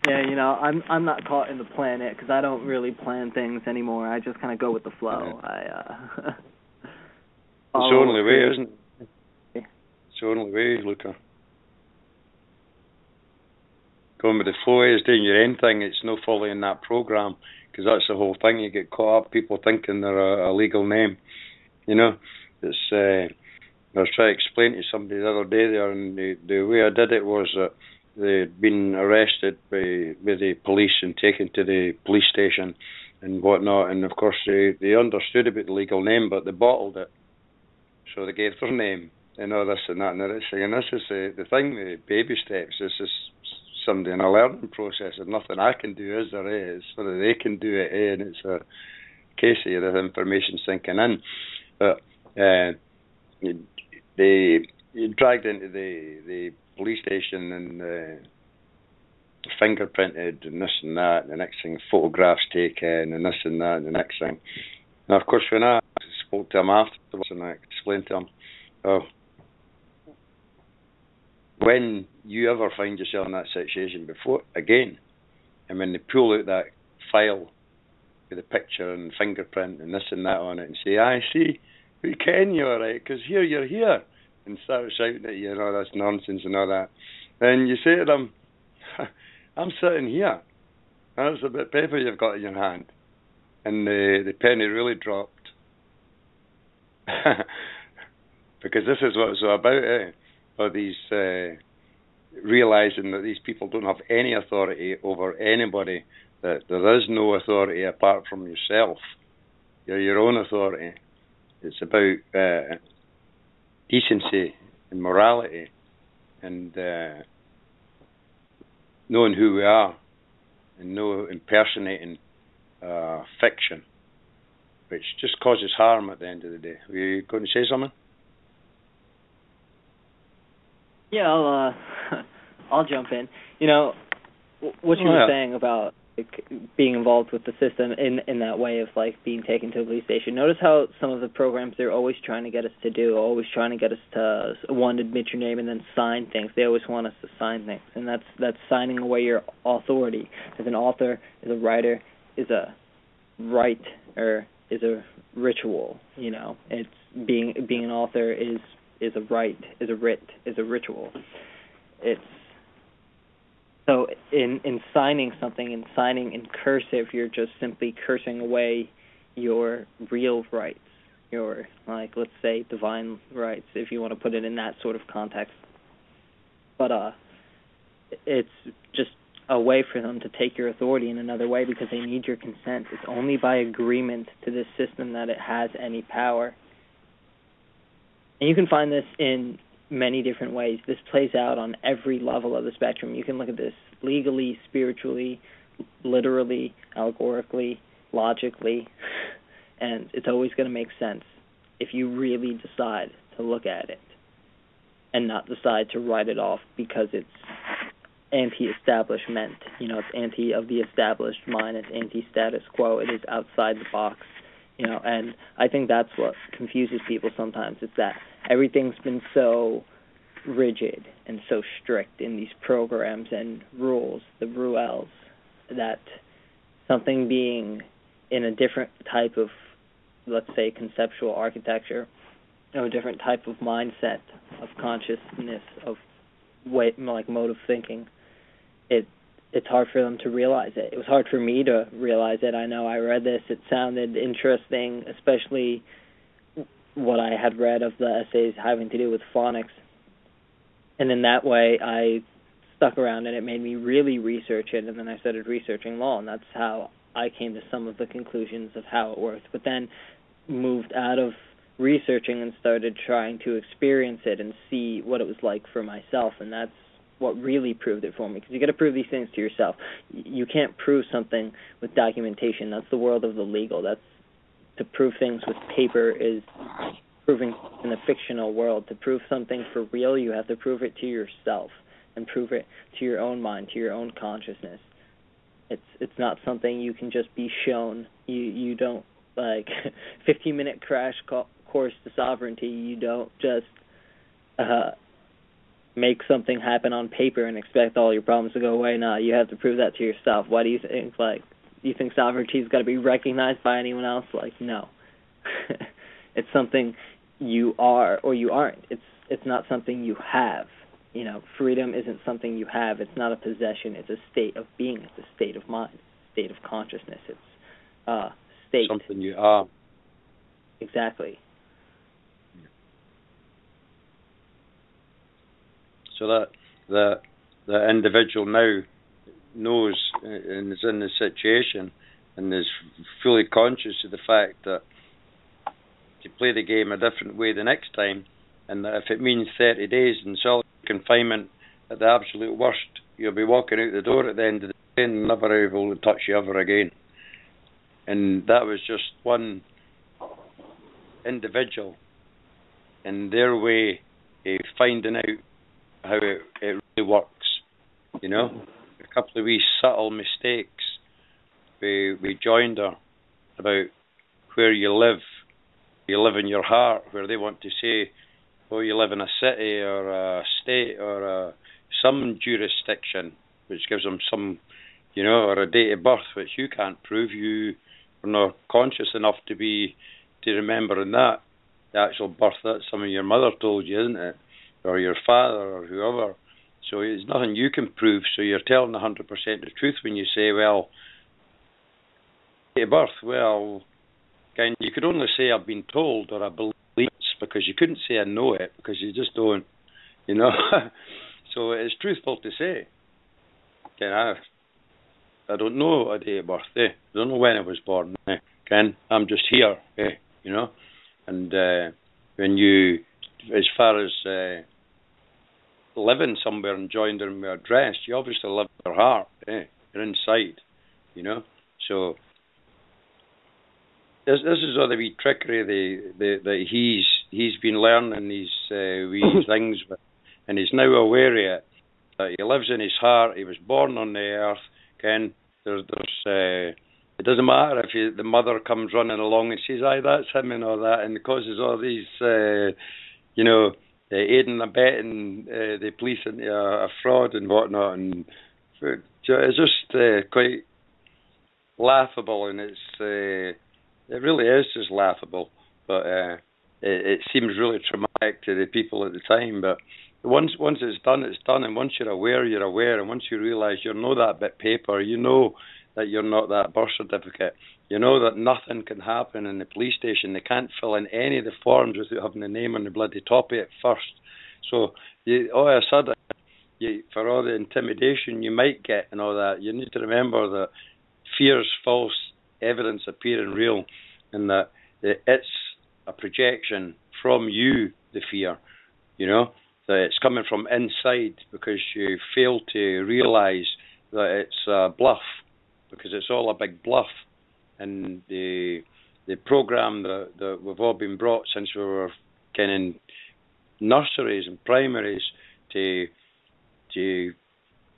Yeah, you know, I'm not caught in the planet, because I don't really plan things anymore. I just kind of go with the flow. Yeah. It's the only way, isn't it? It's the only way, Luca. Going with the flow is doing your own thing. It's no following that program, because that's the whole thing. You get caught up, people thinking they're a legal name. You know, it's. I was trying to explain to somebody the other day there, and the way I did it was that they'd been arrested by the police and taken to the police station and whatnot, and of course they understood about the legal name, but they bottled it, so they gave their name. and all this and that and this thing. And this is the thing, the baby steps. This is somebody in a learning process. There's nothing I can do, as there is, whether they can do it, and it's a case of the information sinking in. But they dragged into the police station and fingerprinted and this and that, and the next thing photographs taken and this and that, and the next thing. And of course, when I spoke to him afterwards and I explained to him, when you ever find yourself in that situation before again, and when they pull out that file with a picture and fingerprint and this and that on it and say, I see, we can, you alright, because here you're here, and start shouting at you and all this nonsense and all that, then you say to them, I'm sitting here, that's a bit of paper you've got in your hand. And the penny really dropped. Because this is what it's all about, or these realising that these people don't have any authority over anybody, that there is no authority apart from yourself. You're your own authority. It's about decency and morality and knowing who we are and no impersonating fiction, which just causes harm at the end of the day. Were you going to say something? Yeah, I'll jump in. You know, what you were saying about being involved with the system in that way of like being taken to a police station. Notice how some of the programs they're always trying to get us to do, always trying to get us to admit your name and then sign things. They always want us to sign things, and that's signing away your authority. As an author, as a writer, is a right or is a ritual. You know, it's being an author is a rite, is a writ, is a ritual. It's so in signing something, in signing in cursive, you're just simply cursing away your real rights, your, like, let's say, divine rights, if you want to put it in that sort of context. But it's just a way for them to take your authority in another way because they need your consent. It's only by agreement to this system that it has any power. And you can find this in many different ways. This plays out on every level of the spectrum. You can look at this legally, spiritually, literally, allegorically, logically, and it's always going to make sense if you really decide to look at it and not decide to write it off because it's anti-establishment. You know, it's anti of the established mind. It's anti-status quo. It is outside the box. You know, and I think that's what confuses people sometimes. It's that everything's been so rigid and so strict in these programs and rules, the rules, that something being in a different type of, let's say, conceptual architecture, or a different type of mindset, of consciousness, of way, like mode of thinking, it's hard for them to realize it. It was hard for me to realize it. I know I read this. It sounded interesting, especially what I had read of the essays having to do with phonics. And in that way, I stuck around, and it made me really research it, and then I started researching law, and that's how I came to some of the conclusions of how it worked. But then moved out of researching and started trying to experience it and see what it was like for myself, and that's what really proved it for me, because you got to prove these things to yourself. You can't prove something with documentation. That's the world of the legal. That's to prove things with paper is proving in the fictional world. To prove something for real, you have to prove it to yourself and prove it to your own mind, to your own consciousness. It's not something you can just be shown. You don't, like, 15-minute crash course to sovereignty. You don't just make something happen on paper and expect all your problems to go away. No, you have to prove that to yourself. Why do you think, like, you think sovereignty's got to be recognized by anyone else? Like, no. It's something you are or you aren't. It's not something you have. You know, freedom isn't something you have. It's not a possession. It's a state of being. It's a state of mind. It's a state of consciousness. It's state. Something you are. Exactly. So that the individual now knows and is in the situation and is fully conscious of the fact that to play the game a different way the next time, and that if it means 30 days in solitary confinement at the absolute worst, you'll be walking out the door at the end of the day and never able to touch you ever again. And that was just one individual in their way of finding out how it really works. You know, a couple of wee subtle mistakes. We joined her about where you live. You live in your heart, where they want to say, oh, you live in a city or a state or some jurisdiction, which gives them some, you know, or a date of birth, which you can't prove. You are not conscious enough to remember in that. The actual birth, that's something your mother told you, isn't it? Or your father or whoever. So it's nothing you can prove, so you're telling 100% the truth when you say, well, date of birth, well, you could only say I've been told or I believe it, because you couldn't say I know it, because you just don't, you know. So it's truthful to say, I don't know a date of birth, I don't know when I was born, I'm just here, you know. And when you, as far as living somewhere and joined in with address, you obviously live in your heart, you're inside, you know. So this is all the wee trickery that he's been learning these wee things with, and he's now aware of it, that he lives in his heart. He was born on the earth. Ken, there's it doesn't matter if the mother comes running along and says, "Aye, that's him," and all that, and causes all these, you know, aiding and abetting the police into a fraud and whatnot, and it's just quite laughable, and it really is just laughable, but it seems really traumatic to the people at the time. But once it's done, and once you're aware, and once you realise you know that bit of paper, you know that you're not that birth certificate, you know that nothing can happen in the police station. They can't fill in any of the forms without having the name on the bloody top of it first. So all of a sudden, for all the intimidation you might get and all that, you need to remember that fear's false evidence appearing real, and that it's a projection from you, the fear, you know, that it's coming from inside, because you fail to realise that it's a bluff, because it's all a big bluff. And the program that we've all been brought since we were kind of nurseries and primaries to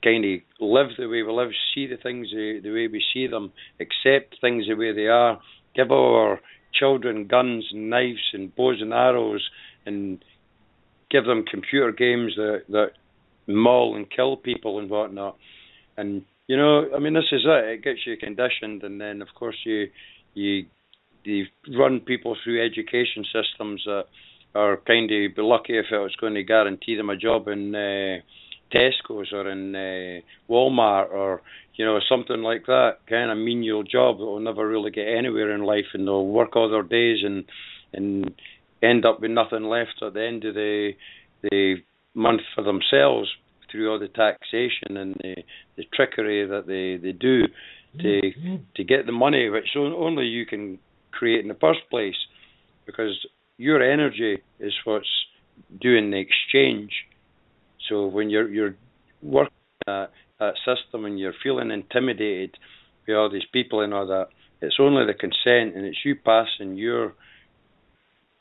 kind of live the way we live, see the things the way we see them, accept things the way they are, give our children guns and knives and bows and arrows, and give them computer games that maul and kill people and whatnot. And, you know, I mean, this is it. It gets you conditioned, and then, of course, you run people through education systems that are kind of be lucky if it was going to guarantee them a job in Tesco's or in Walmart, or, you know, something like that, kind of menial job that will never really get anywhere in life, and they'll work all their days and end up with nothing left at the end of the month for themselves, through all the taxation and the trickery that they do to get the money, which only you can create in the first place, because your energy is what's doing the exchange. So when you're working that system and you're feeling intimidated by all these people and all that, it's only the consent, and it's you passing your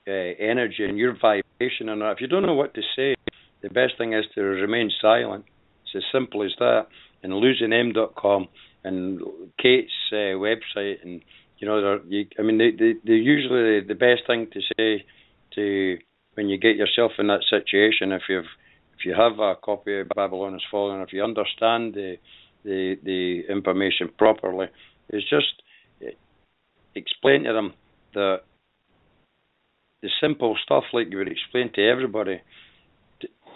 energy and your vibration. And if you don't know what to say, the best thing is to remain silent. It's as simple as that. And losingm.com and Kate's website, and you know, they're usually the best thing to say to when you get yourself in that situation. If you have a copy of Babylon Has Fallen, if you understand the information properly, it's just explain to them that the simple stuff, like you would explain to everybody,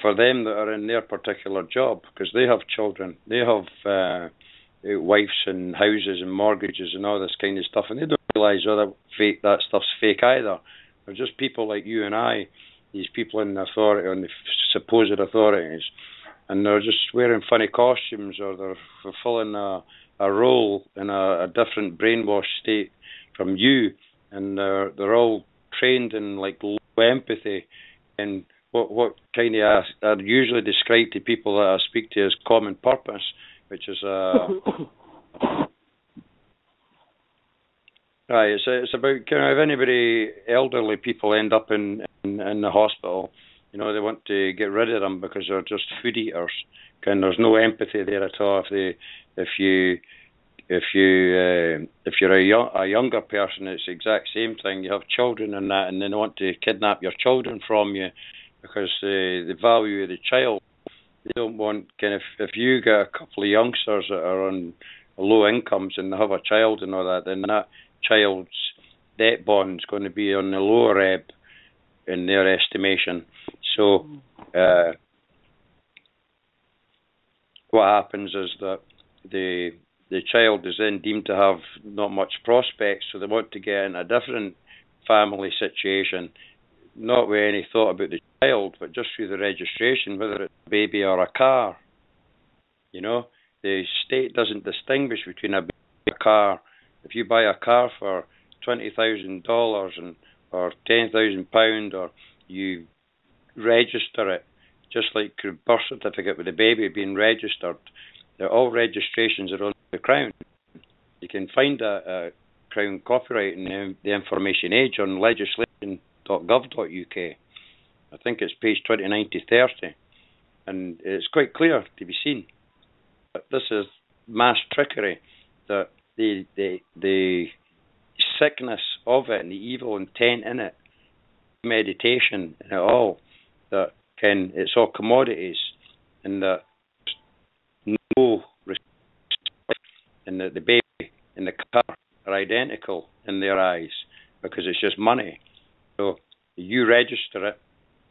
for them that are in their particular job, because they have children, they have wives and houses and mortgages and all this kind of stuff, and they don't realise that stuff's fake either. They're just people like you and I, these people in authority, and the supposed authorities, and they're just wearing funny costumes, or they're fulfilling a role in a different brainwashed state from you, and they're all trained in like low empathy and what kind of I usually describe to people that I speak to as common purpose, which is right. It's about kind of if anybody elderly people end up in the hospital, they want to get rid of them because they're just food eaters. And there's no empathy there at all. If you're a younger person, it's the exact same thing. You have children and that, and they want to kidnap your children from you because the value of the child. They don't want if you get a couple of youngsters that are on low incomes and they have a child and all that, then that child's debt bond's going to be on the lower ebb in their estimation. So what happens is that the child is then deemed to have not much prospects, so they want to get in a different family situation, not with any thought about the child, but just through the registration, whether it's a baby or a car. The state doesn't distinguish between a baby and a car. If you buy a car for $20,000 or £10,000, or you register it, just like a birth certificate with a baby being registered, all registrations are on the Crown. You can find a Crown copyright in the Information Age on legislation.gov.uk. I think it's page 29 to 30. And it's quite clear to be seen. But this is mass trickery, that the sickness of it and the evil intent in it, meditation and it all, that it's all commodities, and that no respect, and that the baby and the car are identical in their eyes because it's just money. So you register it,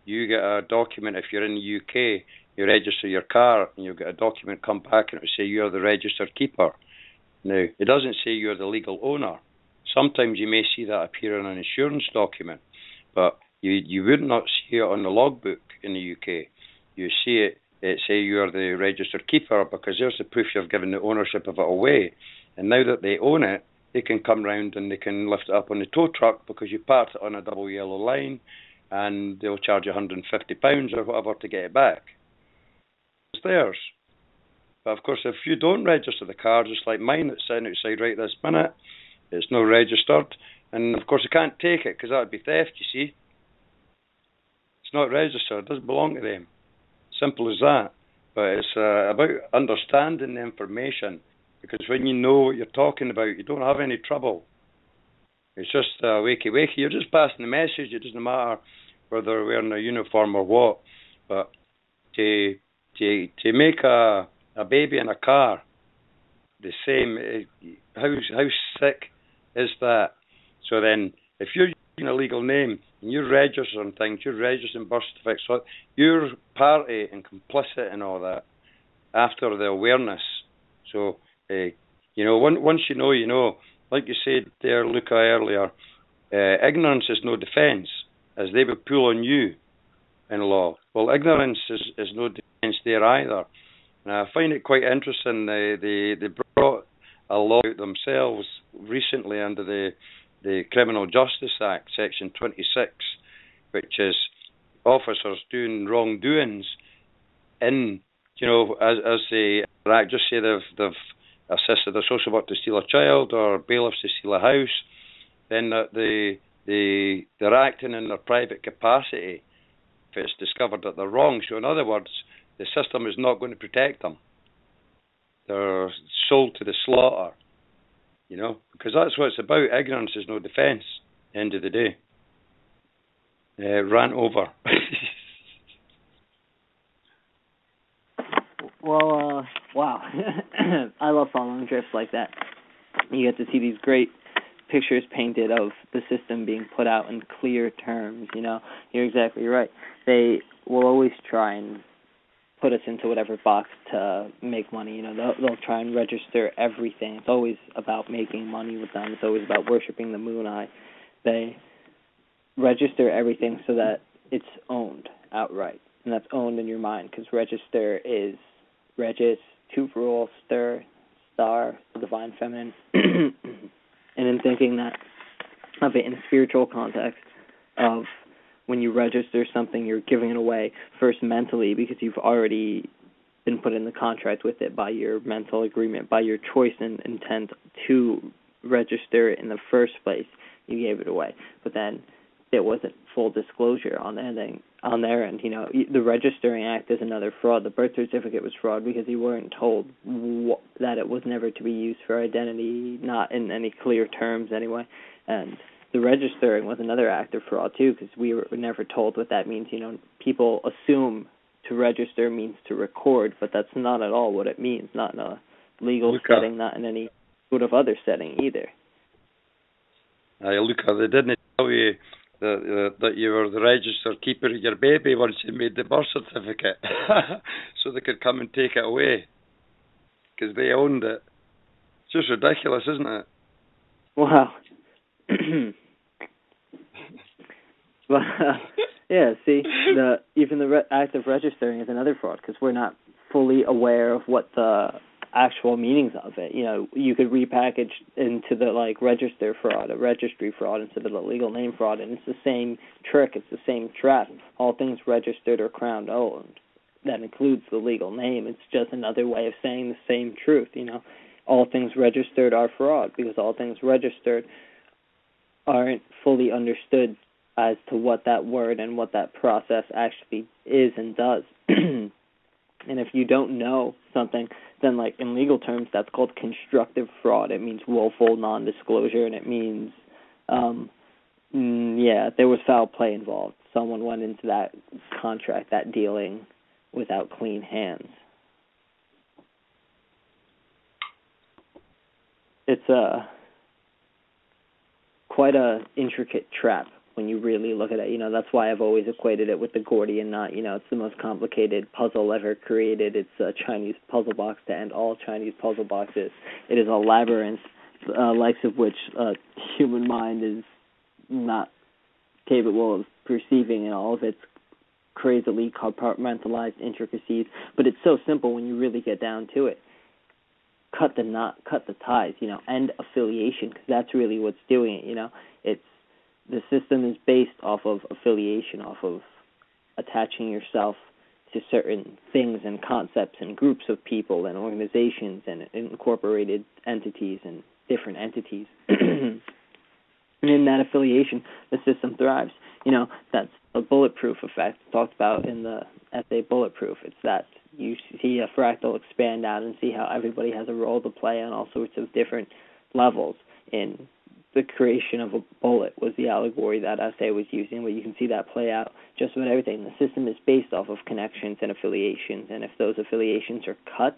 you get a document. If you're in the UK, you register your car and you'll get a document come back and it will say you're the registered keeper. Now, it doesn't say you're the legal owner. Sometimes you may see that appear on an insurance document, but you would not see it on the logbook in the UK. You see it say you're the registered keeper because there's the proof you've given the ownership of it away. And now that they own it, they can come round and they can lift it up on the tow truck because you parked it on a double yellow line, and they'll charge you £150 or whatever to get it back. It's theirs. But of course, if you don't register the car, just like mine that's sitting outside right this minute, it's not registered, and of course they can't take it because that would be theft, you see. It's not registered, it doesn't belong to them. Simple as that. But it's about understanding the information, because when you know what you're talking about, you don't have any trouble. It's just wakey. You're just passing the message. It doesn't matter whether they're wearing a uniform or what. But to make a baby in a car the same, how sick is that? So then, if you're using a legal name and you're registering things, you're registering birth certificates, so you're party and complicit in all that after the awareness. So, once you know, you know. Like you said there, Luca, earlier, ignorance is no defence, as they would pull on you in law. Well, ignorance is no defence there either. And I find it quite interesting. They brought a law out themselves recently under the Criminal Justice Act, Section 26, which is officers doing wrongdoings in, as they act, just say they've assisted a social worker to steal a child or bailiffs to steal a house, then they're acting in their private capacity if it's discovered that they're wrong. So in other words, the system is not going to protect them. They're sold to the slaughter, because that's what it's about. Ignorance is no defence, end of the day. Rant over. Well, wow. I love following drifts like that. You get to see these great pictures painted of the system being put out in clear terms, You're exactly right. They will always try and put us into whatever box to make money, They'll try and register everything. It's always about making money with them. It's always about worshipping the moon eye. They register everything so that it's owned outright, and that's owned in your mind, because register is Regis, to rule, stir, star, the divine feminine. And in thinking that of it in spiritual context of when you register something, you're giving it away first mentally because you've already been put in the contract with it by your mental agreement, by your choice and intent to register it in the first place. You gave it away, but then there wasn't full disclosure on their end. You know, the Registering Act is another fraud. The birth certificate was fraud because you weren't told that it was never to be used for identity, not in any clear terms anyway. And the registering was another act of fraud too, because we were never told what that means. You know, people assume to register means to record, but that's not at all what it means. Not in a legal setting, not in any sort of other setting either. Luca, they didn't tell you that you were the registered keeper of your baby once you made the birth certificate, so they could come and take it away, because they owned it. It's just ridiculous, isn't it? Wow. Well, yeah, see, even the act of registering is another fraud, because we're not fully aware of what the actual meanings of it. You know, you could repackage into the register fraud, a registry fraud, instead of the legal name fraud, and it's the same trick, it's the same trap. All things registered or crown owned. That includes the legal name. It's just another way of saying the same truth. You know, all things registered are fraud because all things registered aren't fully understood as to what that word and what that process actually is and does. And if you don't know something, then in legal terms, that's called constructive fraud. It means willful non-disclosure, and it means, there was foul play involved. Someone went into that contract, that dealing, without clean hands. It's quite a intricate trap when you really look at it. You know, that's why I've always equated it with the Gordian knot. You know, it's the most complicated puzzle ever created. It's a Chinese puzzle box to end all Chinese puzzle boxes. It is a labyrinth, likes of which human mind is not capable of perceiving in all of its crazily compartmentalized intricacies. But it's so simple when you really get down to it. Cut the knot, cut the ties, you know, end affiliation, because that's really what's doing it, you know. The system is based off of affiliation, off of attaching yourself to certain things and concepts and groups of people and organizations and incorporated entities and different entities. And in that affiliation, the system thrives. You know, that's a bulletproof effect talked about in the essay Bulletproof. It's that you see a fractal expand out and see how everybody has a role to play on all sorts of different levels. In the creation of a bullet was the allegory that essay was using, but you can see that play out just with everything. The system is based off of connections and affiliations, and if those affiliations are cut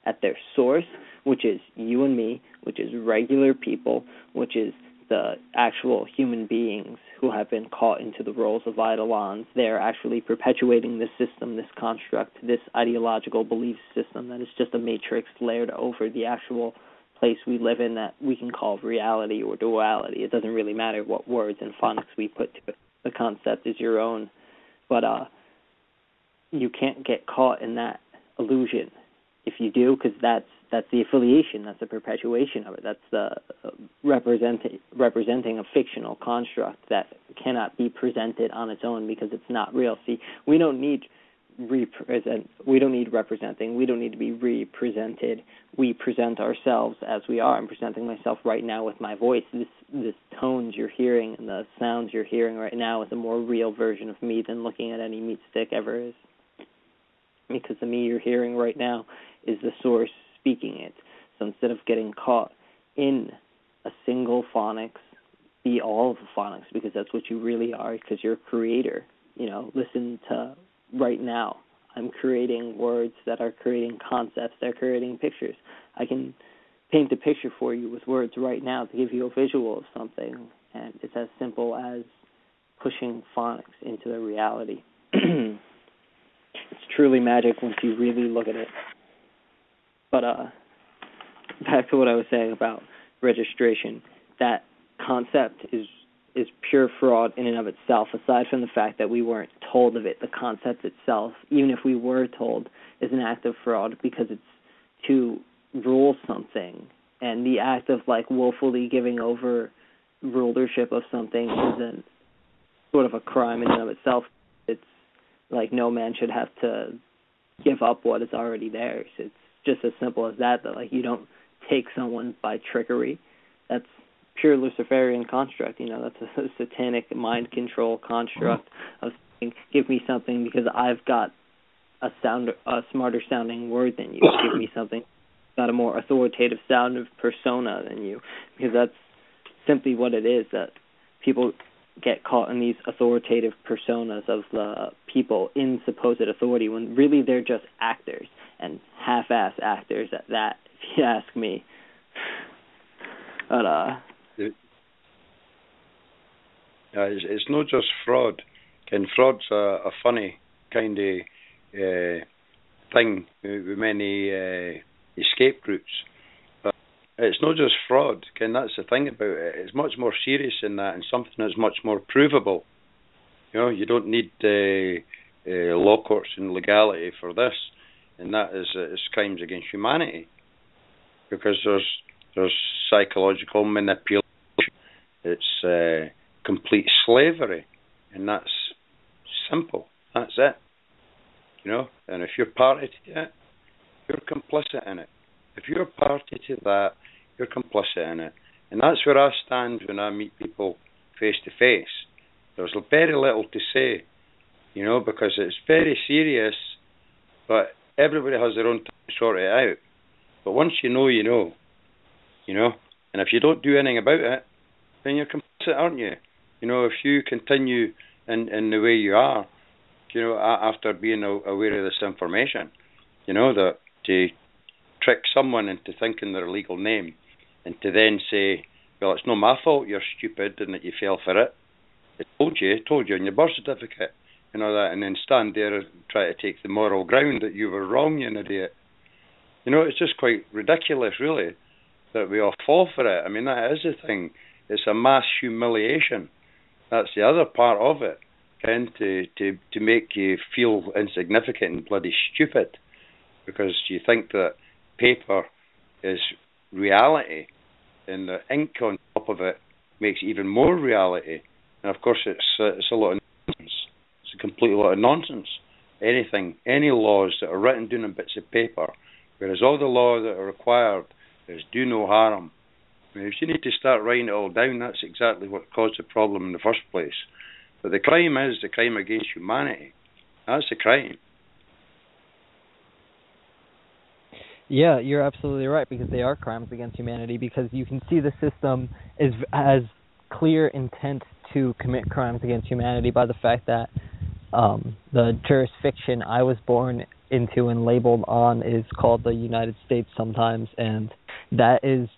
at their source, which is you and me, which is regular people, which is the actual human beings who have been caught into the roles of eidolons, they're actually perpetuating this system, this construct, this ideological belief system that is just a matrix layered over the actual place we live in that we can call reality or duality. It doesn't really matter what words and phonics we put to it. The concept is your own. But you can't get caught in that illusion. If you do, because that's the affiliation, that's the perpetuation of it. That's the representing a fictional construct that cannot be presented on its own because it's not real. See, we don't need representing. We don't need to be represented. We present ourselves as we are. I'm presenting myself right now with my voice. This tones you're hearing and the sounds you're hearing right now is a more real version of me than looking at any meat stick ever is. Because the me you're hearing right now is the source speaking it. So instead of getting caught in a single phonics, be all of the phonics, because that's what you really are, because you're a creator. You know, listen to right now. I'm creating words that are creating concepts, that are creating pictures. I can paint a picture for you with words right now to give you a visual of something, and it's as simple as pushing phonics into the reality. It's truly magic once you really look at it. But back to what I was saying about registration, that concept is pure fraud in and of itself, aside from the fact that we weren't told of it. The concept itself, even if we were told, is an act of fraud because it's to rule something. And the act of willfully giving over rulership of something isn't sort of a crime in and of itself. It's like no man should have to give up what is already theirs. It's just as simple as that, like you don't take someone by trickery. That's pure Luciferian construct, that's a satanic mind control construct of saying, give me something because I've got a smarter sounding word than you. Give me something got a more authoritative sound of persona than you, because that's simply what it is, that people get caught in these authoritative personas of the people in supposed authority when really they're just actors, and half-ass actors at that, if you ask me. But it's not just fraud. And fraud's a funny kind of thing with many escape routes. But it's not just fraud. And that's the thing about it. It's much more serious than that, and something that's much more provable. You don't need law courts and legality for this, and that is crimes against humanity, because there's psychological manipulation. It's complete slavery, and that's simple. That's it. And if you're party to it, you're complicit in it. If you're party to that, you're complicit in it. And that's where I stand when I meet people face to face. There's very little to say, because it's very serious, but everybody has their own time to sort it out. But once you know, and if you don't do anything about it, then you're complicit, aren't you? If you continue in the way you are, after being aware of this information, that to trick someone into thinking their legal name, and to then say, well, it's not my fault you're stupid and that you fell for it. It told you on your birth certificate, that, and then stand there and try to take the moral ground that you were wrong, you idiot. It's just quite ridiculous, really, that we all fall for it. I mean, that is the thing. It's a mass humiliation. That's the other part of it, Ken, to make you feel insignificant and bloody stupid, because you think that paper is reality, and the ink on top of it makes even more reality. And of course, it's a lot of nonsense. It's a complete lot of nonsense. Any laws that are written down on bits of paper, whereas all the laws that are required is do no harm. I mean, if you need to start writing it all down, that's exactly what caused the problem in the first place. But the crime is the crime against humanity. That's the crime. Yeah, you're absolutely right, because they are crimes against humanity, because you can see the system has clear intent to commit crimes against humanity by the fact that the jurisdiction I was born into and labeled on is called the United States sometimes, and that is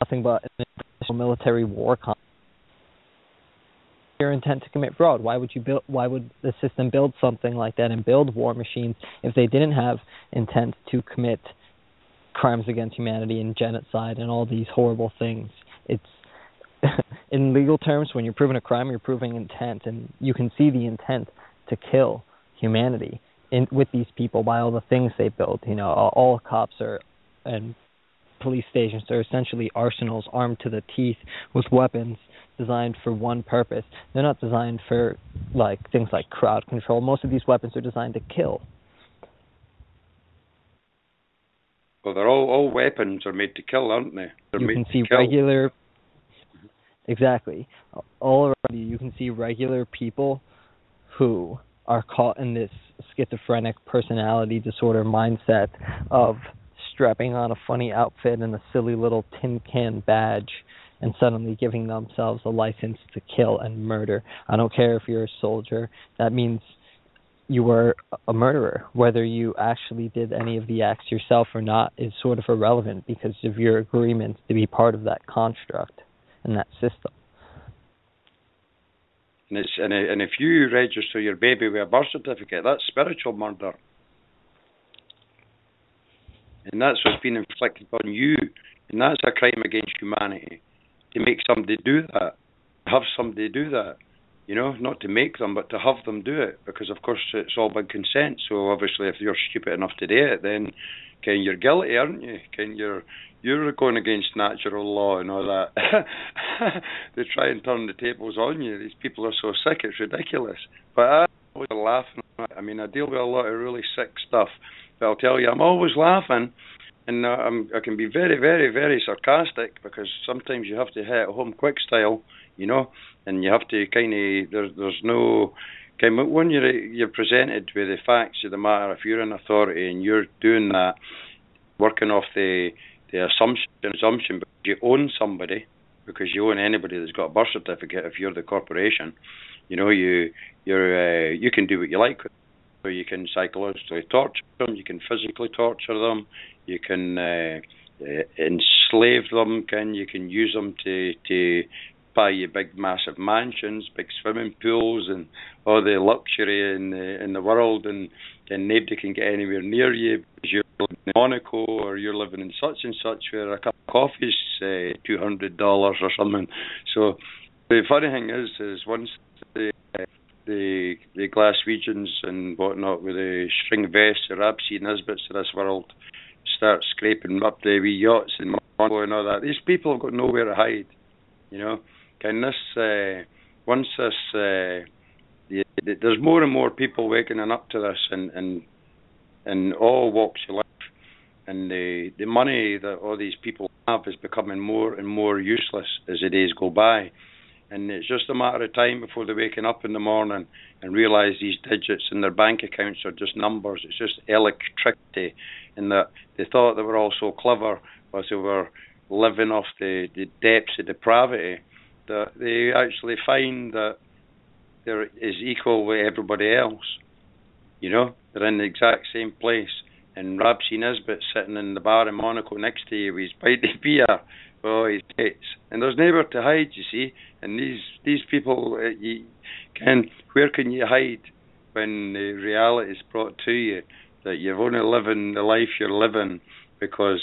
nothing but an international military war conflict. Your intent to commit fraud. Why would the system build something like that and build war machines if they didn't have intent to commit crimes against humanity and genocide and all these horrible things? It's in legal terms, when you're proving a crime, you're proving intent, and you can see the intent to kill humanity with these people by all the things they build. All cops and police stations are essentially arsenals armed to the teeth with weapons designed for one purpose. They're not designed for things like crowd control. Most of these weapons are designed to kill. Well, they're all weapons are made to kill, aren't they? You can see regular. Exactly. All around you can see regular people who are caught in this schizophrenic personality disorder mindset of strapping on a funny outfit and a silly little tin can badge and suddenly giving themselves a license to kill and murder. I don't care if you're a soldier. That means you were a murderer. Whether you actually did any of the acts yourself or not is sort of irrelevant because of your agreement to be part of that construct and that system. And if you register your baby with a birth certificate, that's spiritual murder. And that's what's been inflicted on you. And that's a crime against humanity. To make somebody do that, have somebody do that, not to make them, but to have them do it, because of course it's all by consent. So obviously, if you're stupid enough to do it, then you're guilty, aren't you? You're going against natural law and all that. They try and turn the tables on you. These people are so sick, it's ridiculous. But I always laughing. I mean, I deal with a lot of really sick stuff, but I'll tell you, I'm always laughing. And I can be very, very, very sarcastic, because sometimes you have to hit it home quick style, and you have to there's no, when you're presented with the facts of the matter, if you're an authority and you're doing that, working off the assumption because you own somebody, because you own anybody that's got a birth certificate. If you're the corporation, you can do what you like with them. So you can psychologically torture them, you can physically torture them, you can enslave them, you can use them to buy you big massive mansions, big swimming pools, and all the luxury in the world, and nobody can get anywhere near you because you're living in Monaco, or you're living in such and such where a cup of coffee's $200 or something. So the funny thing is once the Glaswegians and whatnot with the string vests, the Rabsy Nisbets of this world, start scraping up the wee yachts in Monaco and all that, these people have got nowhere to hide, And there's more and more people waking up to this, and all walks of life, and the money that all these people have is becoming more and more useless as the days go by. And it's just a matter of time before they're waking up in the morning and realise these digits in their bank accounts are just numbers. It's just electricity, and that they thought they were all so clever as they were living off the depths of depravity, that they actually find that they're is equal with everybody else. They're in the exact same place. And Rabsy Nisbet sitting in the bar in Monaco next to you with his pint of beer, his dates, and there's nowhere to hide, you see. And these people, where can you hide when the reality is brought to you that you're only living the life you're living because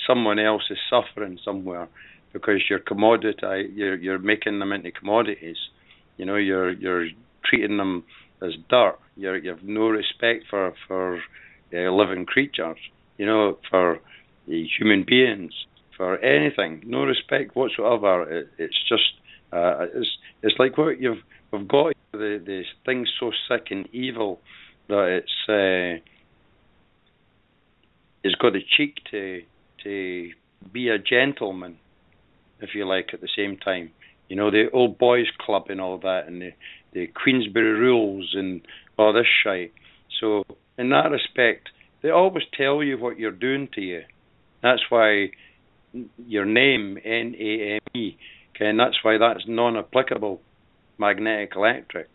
someone else is suffering somewhere, because you're making them into commodities. You're treating them as dirt. You have no respect for living creatures, for human beings, for anything. No respect whatsoever. It's just it's like what we've got the things so sick and evil that it's got the cheek to be a gentleman, if you like, at the same time. The old boys club and all that, and the Queensberry rules and all this shite. So in that respect, they always tell you what you're doing to you. That's why your name, NAME, that's why that's non-applicable, magnetic electric.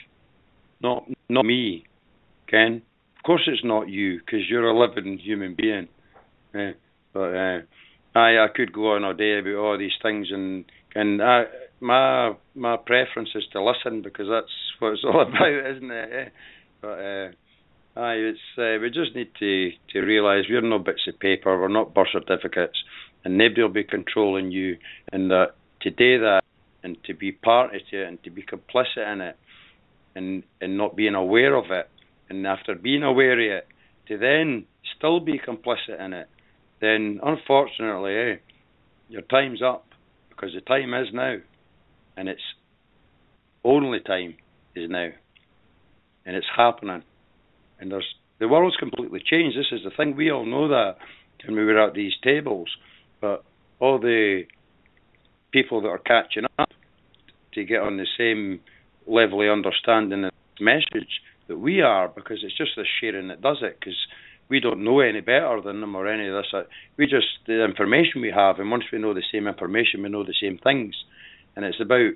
Not me, Ken. Of course it's not you, because you're a living human being. But I could go on all day about all these things, and my preference is to listen, because that's what it's all about, isn't it? But we just need to realise we're no bits of paper, we're not birth certificates, and nobody will be controlling you, and that to do that and to be part of it and to be complicit in it and not being aware of it, and after being aware of it to then still be complicit in it, then unfortunately your time's up, because the time is now, and it's only time is now, and it's happening. And the world's completely changed. This is the thing. We all know that when we were at these tables. But all the people that are catching up to get on the same level of understanding of the message that we are, because it's just the sharing that does it, because we don't know any better than them or any of this. We just, the information we have, and once we know the same information, we know the same things. And it's about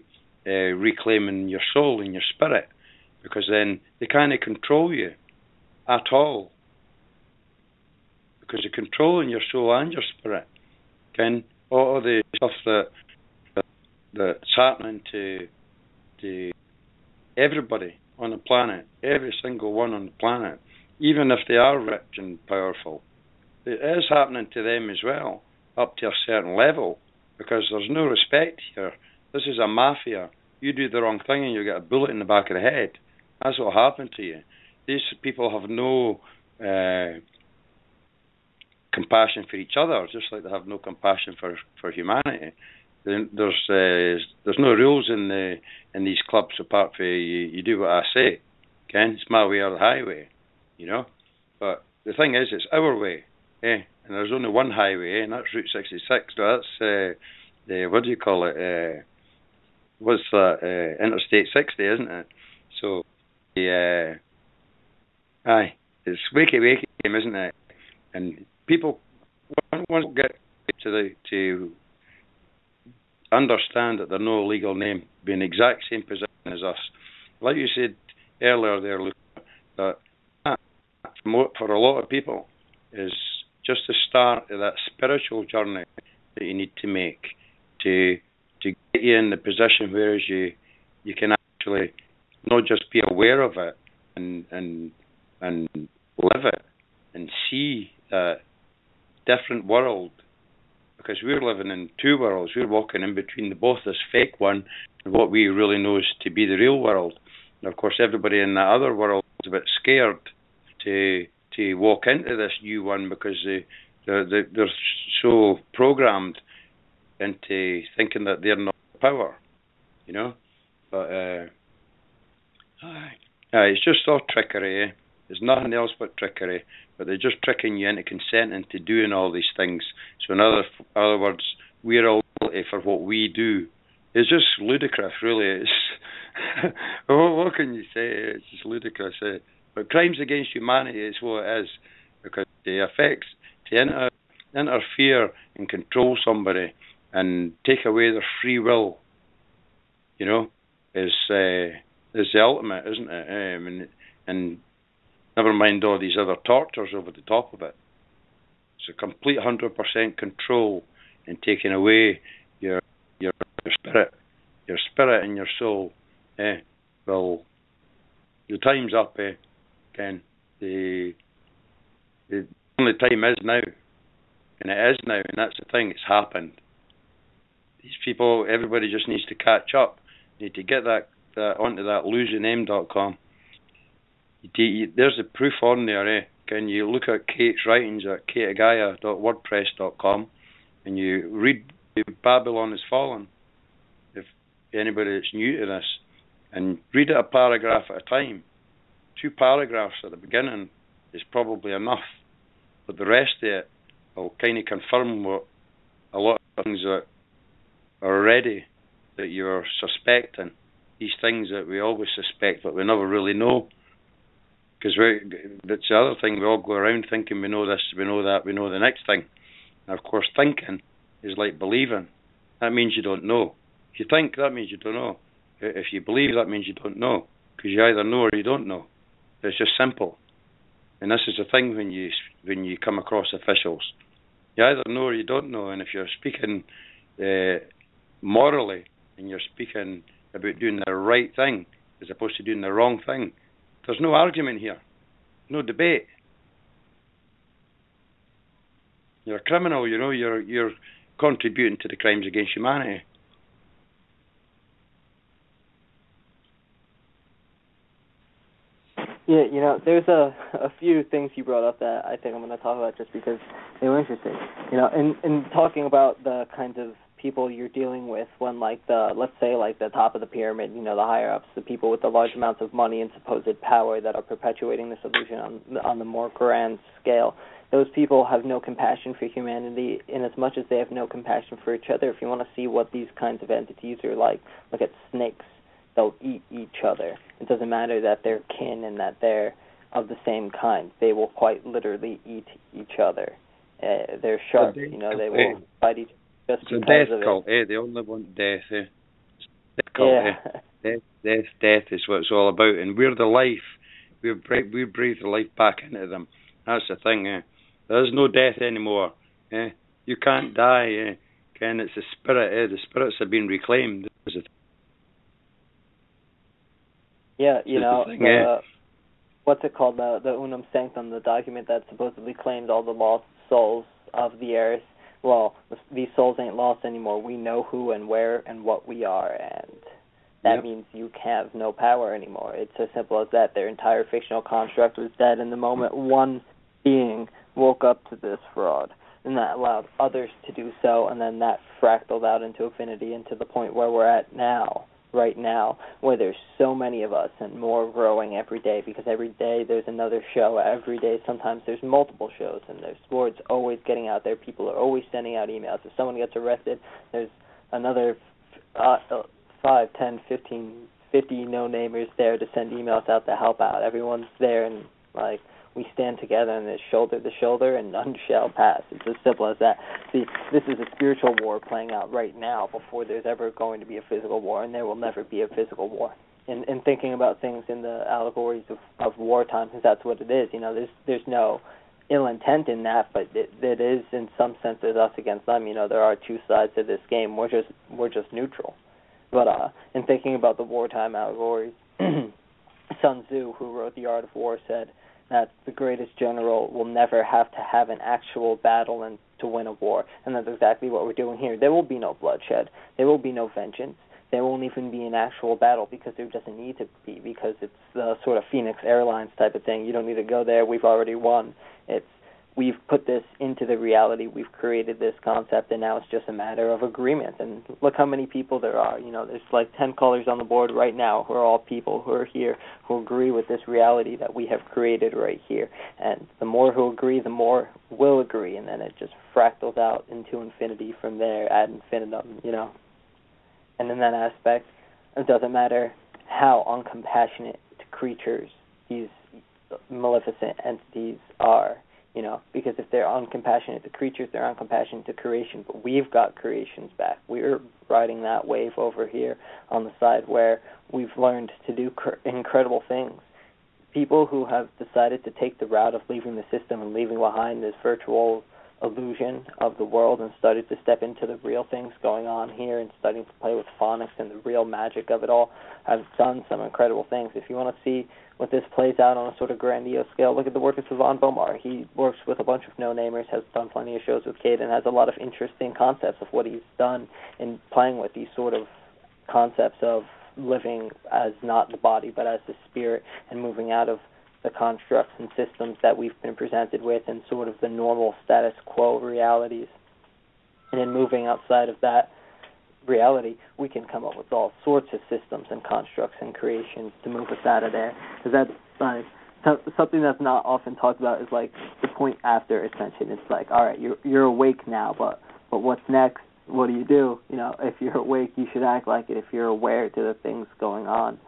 reclaiming your soul and your spirit, because then they can't control you at all, because you're controlling your soul and your spirit. All the stuff that's happening to everybody on the planet, every single one on the planet, even if they are rich and powerful, it is happening to them as well, up to a certain level, because there's no respect here. This is a mafia. You do the wrong thing and you get a bullet in the back of the head. That's what happened to you. These people have no compassion for each other, just like they have no compassion for humanity. There's no rules in these clubs apart from you do what I say. Ken, it's my way or the highway, you know. But the thing is, it's our way, and there's only one highway, and that's Route 66. So that's what do you call it? What's that? Interstate 60, isn't it? So, it's wakey, isn't it? And people once get to understand that they're no legal name, be in the exact same position as us. Like you said earlier there, Luke, that for a lot of people is just the start of that spiritual journey that you need to make to get you in the position where you can actually not just be aware of it and live it and see that different world, because we're living in two worlds. We're walking in between both this fake one and what we really know is to be the real world. And of course, everybody in that other world is a bit scared to walk into this new one because they're so programmed into thinking that they're not power, you know. But it's just all trickery. There's nothing else but trickery. But they're just tricking you into consenting to doing all these things. So in other words, we're all guilty for what we do. It's just ludicrous, really. It's what can you say? It's just ludicrous. But crimes against humanity is what it is, because the effects to interfere and control somebody and take away their free will, you know, is the ultimate, isn't it? And never mind all these other tortures over the top of it. It's a complete 100% control and taking away your spirit and your soul. Well, the time's up, Ken. The only time is now, and it is now, and that's the thing. It's happened. These people, everybody just needs to catch up. Need to get that onto that losingm.com. There's the proof on there. Can you look at Kate's writings at kateagaya.wordpress.com and you read Babylon Has Fallen, if anybody that's new to this, and read it a paragraph at a time. 2 paragraphs at the beginning is probably enough, but the rest of it will kind of confirm what a lot of things that are already that you're suspecting. These things that we always suspect but we never really know. Because that's the other thing, we all go around thinking we know this, we know that, we know the next thing. And of course, thinking is like believing. That means you don't know. If you think, that means you don't know. If you believe, that means you don't know. Because you either know or you don't know. It's just simple. And this is the thing when you come across officials. You either know or you don't know. And if you're speaking morally and you're speaking about doing the right thing as opposed to doing the wrong thing, there's no argument here, no debate. You're a criminal, you know. You're contributing to the crimes against humanity. Yeah, you know, there's a few things you brought up that I think I'm going to talk about just because they were interesting. You know, in talking about the kinds of people you're dealing with when, like, let's say, like, the top of the pyramid, you know, the higher-ups, the people with the large amounts of money and supposed power that are perpetuating this illusion on the more grand scale, those people have no compassion for humanity in as much as they have no compassion for each other. If you want to see what these kinds of entities are like, look at snakes. They'll eat each other. It doesn't matter that they're kin and that they're of the same kind. They will quite literally eat each other. They're sharks, you know, they will fight each other. Just it's a death cult, They only want death, Death cult, Death is what it's all about. And we're the life. We breathe the life back into them. That's the thing, There's no death anymore, You can't die, Ken. It's the spirit, The spirits have been reclaimed. Yeah, you know, what's it called? The Unum Sanctum, the document that supposedly claimed all the lost souls of the earth. Well, these souls ain't lost anymore. We know who and where and what we are, and that means you have no power anymore. It's as simple as that. Their entire fictional construct was dead, and the moment one being woke up to this fraud, and that allowed others to do so, and then that fractaled out into infinity, and to the point where we're at now, right now, where there's so many of us and more growing every day, because every day there's another show. Every day sometimes there's multiple shows, and there's word's always getting out there. People are always sending out emails. If someone gets arrested, there's another 5, 10, 15, 50 no-namers there to send emails out to help out. Everyone's there, and like we stand together and it's shoulder to shoulder, and none shall pass. It's as simple as that. See, this is a spiritual war playing out right now before there's ever going to be a physical war, and there will never be a physical war. And thinking about things in the allegories of wartime, because that's what it is. You know, there's no ill intent in that, but it is in some sense it's us against them. You know, there are two sides to this game. We're just neutral. But in thinking about the wartime allegories, Sun Tzu, who wrote The Art of War, said that the greatest general will never have to have an actual battle and to win a war. And that's exactly what we're doing here. There will be no bloodshed. There will be no vengeance. There won't even be an actual battle, because there doesn't need to be, because it's the sort of Phoenix Airlines type of thing. You don't need to go there. We've already won. We've put this into the reality. We've created this concept, and now it's just a matter of agreement. And look how many people there are. You know, there's like 10 callers on the board right now who are all people who are here who agree with this reality that we have created right here. And the more who agree, the more will agree, and then it just fractals out into infinity from there, ad infinitum, you know. And in that aspect, it doesn't matter how uncompassionate to creatures these maleficent entities are. You know, because if they're uncompassionate to creatures, they're uncompassionate to creation. But we've got creations back. We're riding that wave over here on the side where we've learned to do incredible things. People who have decided to take the route of leaving the system and leaving behind this virtual illusion of the world and started to step into the real things going on here and starting to play with phonics and the real magic of it all have done some incredible things. If you want to see what this plays out on a sort of grandiose scale, look at the work of Savan Bomar. He works with a bunch of no-namers, has done plenty of shows with Cade, and has a lot of interesting concepts of what he's done in playing with these sort of concepts of living as not the body but as the spirit, and moving out of the constructs and systems that we've been presented with and sort of the normal status quo realities. And then moving outside of that reality, we can come up with all sorts of systems and constructs and creations to move us out of there. Because that's something that's not often talked about is like the point after ascension. It's like, all right, you're awake now, but what's next? What do? You know, if you're awake, you should act like it. If you're aware to the things going on,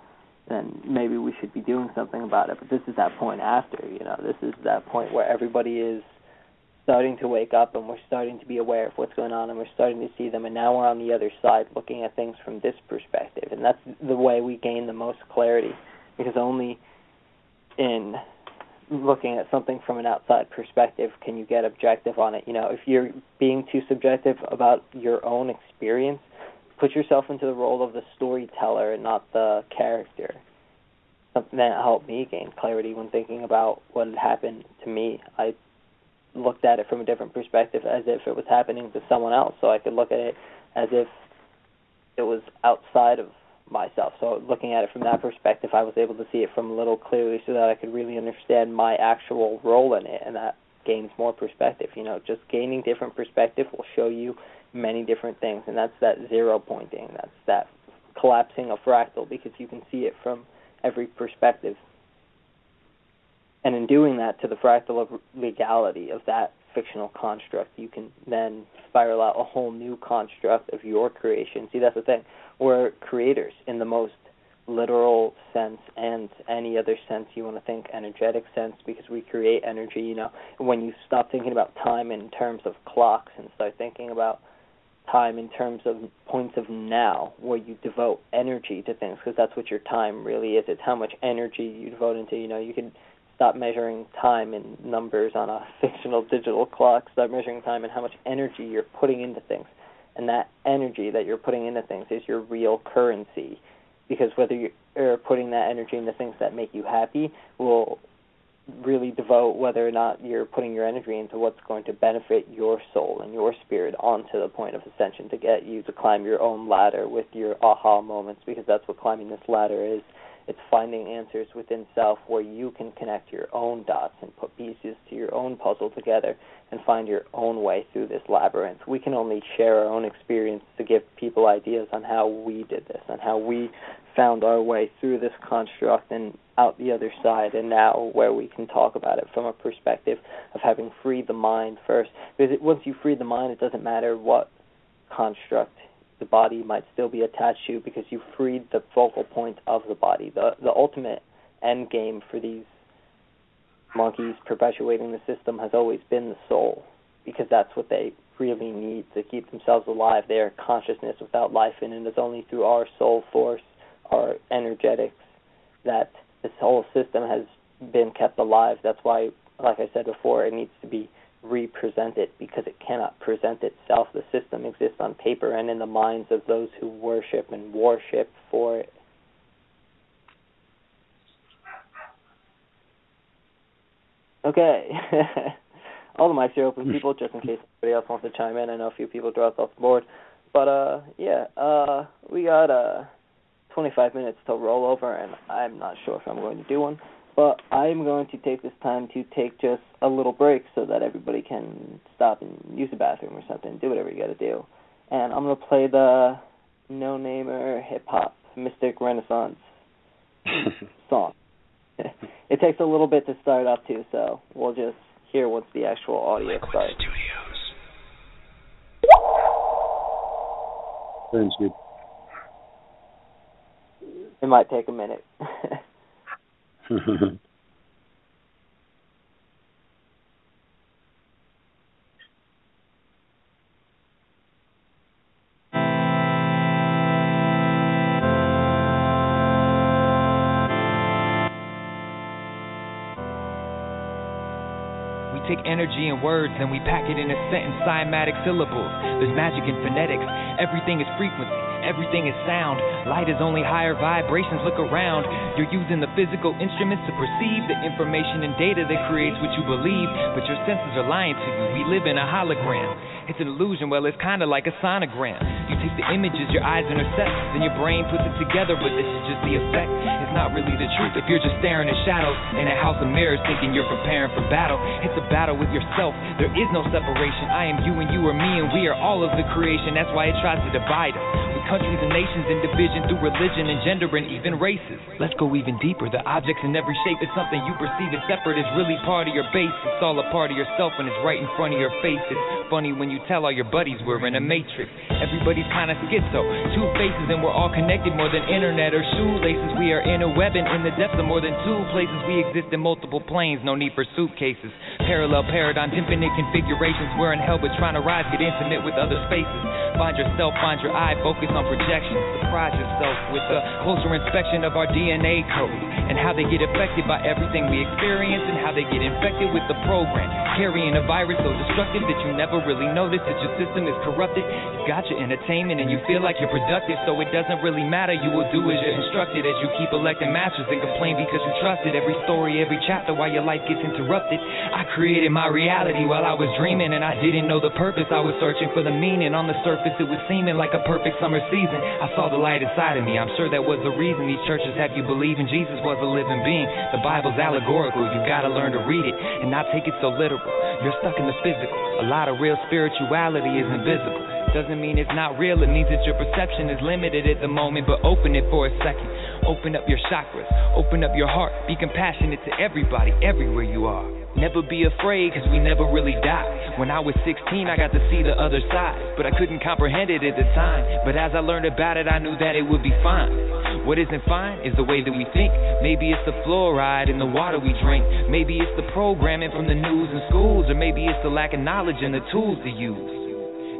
then maybe we should be doing something about it. But this is that point after, you know. This is that point where everybody is starting to wake up, and we're starting to be aware of what's going on, and we're starting to see them, and now we're on the other side looking at things from this perspective. And that's the way we gain the most clarity, because only in looking at something from an outside perspective can you get objective on it. You know, if you're being too subjective about your own experience, put yourself into the role of the storyteller and not the character. Something that helped me gain clarity when thinking about what had happened to me. I looked at it from a different perspective, as if it was happening to someone else, so I could look at it as if it was outside of myself. So looking at it from that perspective, I was able to see it from a little clearly so that I could really understand my actual role in it, and that gains more perspective. You know, just gaining different perspective will show you many different things, and that's that zero pointing. That's that collapsing a fractal, because you can see it from every perspective. And in doing that to the fractal of legality of that fictional construct, you can then spiral out a whole new construct of your creation. See, that's the thing. We're creators in the most literal sense and any other sense you want to think, energetic sense, because we create energy, you know. When you stop thinking about time in terms of clocks and start thinking about time in terms of points of now, where you devote energy to things, because that's what your time really is. It's how much energy you devote into, you know, you can stop measuring time in numbers on a fictional digital clock, start measuring time in how much energy you're putting into things. And that energy that you're putting into things is your real currency, because whether you're putting that energy into things that make you happy will really devote whether or not you're putting your energy into what's going to benefit your soul and your spirit onto the point of ascension to get you to climb your own ladder with your aha moments, because that's what climbing this ladder is. It's finding answers within self where you can connect your own dots and put pieces to your own puzzle together and find your own way through this labyrinth. We can only share our own experience to give people ideas on how we did this and how we found our way through this construct and out the other side, and now where we can talk about it from a perspective of having freed the mind first. Because once you free the mind, it doesn't matter what construct the body might still be attached to, because you freed the focal point of the body. The ultimate end game for these monkeys perpetuating the system has always been the soul, because that's what they really need to keep themselves alive. They are consciousness without life in it. It's only through our soul force, our energetics, that this whole system has been kept alive. That's why, like I said before, it needs to be represented, because it cannot present itself. The system exists on paper and in the minds of those who worship and worship for it. Okay. All the mics are open, people, just in case anybody else wants to chime in. I know a few people dropped off the board. But, we got 25 minutes to roll over, and I'm not sure if I'm going to do one. But I'm going to take this time to take just a little break so that everybody can stop and use the bathroom or something, do whatever you got to do. And I'm going to play the No Namer Hip Hop Mystic Renaissance song. It takes a little bit to start up too, so we'll just hear once the actual audio starts. Sounds good. It might take a minute. We take energy in words and we pack it in a sentence, cymatic syllables. There's magic in phonetics. Everything is frequency. Everything is sound. Light is only higher vibrations. Look around. You're using the physical instruments to perceive the information and data that creates what you believe, but your senses are lying to you. We live in a hologram. It's an illusion, well, it's kind of like a sonogram. You take the images, your eyes intersect, then your brain puts it together, but this is just the effect. It's not really the truth if you're just staring at shadows in a house of mirrors thinking you're preparing for battle. It's a battle with yourself. There is no separation. I am you and you are me, and we are all of the creation. That's why it tries to divide us. With countries and nations in division through religion and gender and even races. Let's go even deeper. The objects in every shape is something you perceive as separate. It's really part of your base. It's all a part of yourself and it's right in front of your face. It's funny when you tell all your buddies we're in a matrix. Everybody's kind of schizo. Two faces and we're all connected more than internet or shoelaces. We are in a web and in the depths of more than two places. We exist in multiple planes. No need for suitcases. Parallel paradigms, infinite configurations. We're in hell but trying to rise. Get intimate with other spaces. Find yourself, find your eye. Focus on projection. Surprise yourself with a closer inspection of our DNA code and how they get affected by everything we experience and how they get infected with the program. Carrying a virus so destructive that you never really notice that your system is corrupted. You got your entertainment and you feel like you're productive, so it doesn't really matter. You will do as you're instructed as you keep electing masters and complain because you trusted every story, every chapter while your life gets interrupted. I created my reality while I was dreaming and I didn't know the purpose. I was searching for the meaning. On the surface it was seeming like a perfect summer season. I saw the light inside of me. I'm sure that was the reason these churches have you believing Jesus was a living being. The Bible's allegorical. You gotta learn to read it and not take it so literal. You're stuck in the physical. A lot of real spirituality is invisible. Doesn't mean it's not real. It means that your perception is limited at the moment. But open it for a second. Open up your chakras. Open up your heart. Be compassionate to everybody, everywhere you are. Never be afraid, cause we never really die. When I was 16, I got to see the other side, but I couldn't comprehend it at the time. But as I learned about it, I knew that it would be fine. What isn't fine is the way that we think. Maybe it's the fluoride in the water we drink. Maybe it's the programming from the news and schools, or maybe it's the lack of knowledge and the tools to use.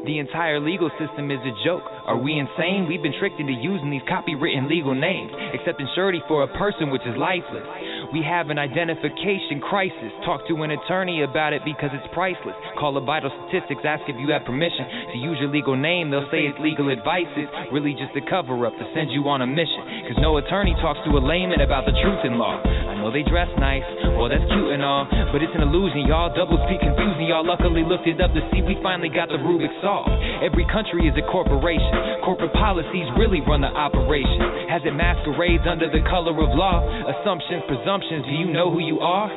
The entire legal system is a joke. Are we insane? We've been tricked into using these copywritten legal names, accepting surety for a person which is lifeless. We have an identification crisis. Talk to an attorney about it because it's priceless. Call a vital statistics, ask if you have permission to use your legal name. They'll say it's legal advice. It's really just a cover-up to send you on a mission. Cause no attorney talks to a layman about the truth in law. I know they dress nice, well that's cute and all, but it's an illusion, y'all. Double speak confusing, y'all. Luckily looked it up to see we finally got the Rubik solved. Every country is a corporation. Corporate policies really run the operation. As it masquerades under the color of law. Assumptions, presumptions, do you know who you are?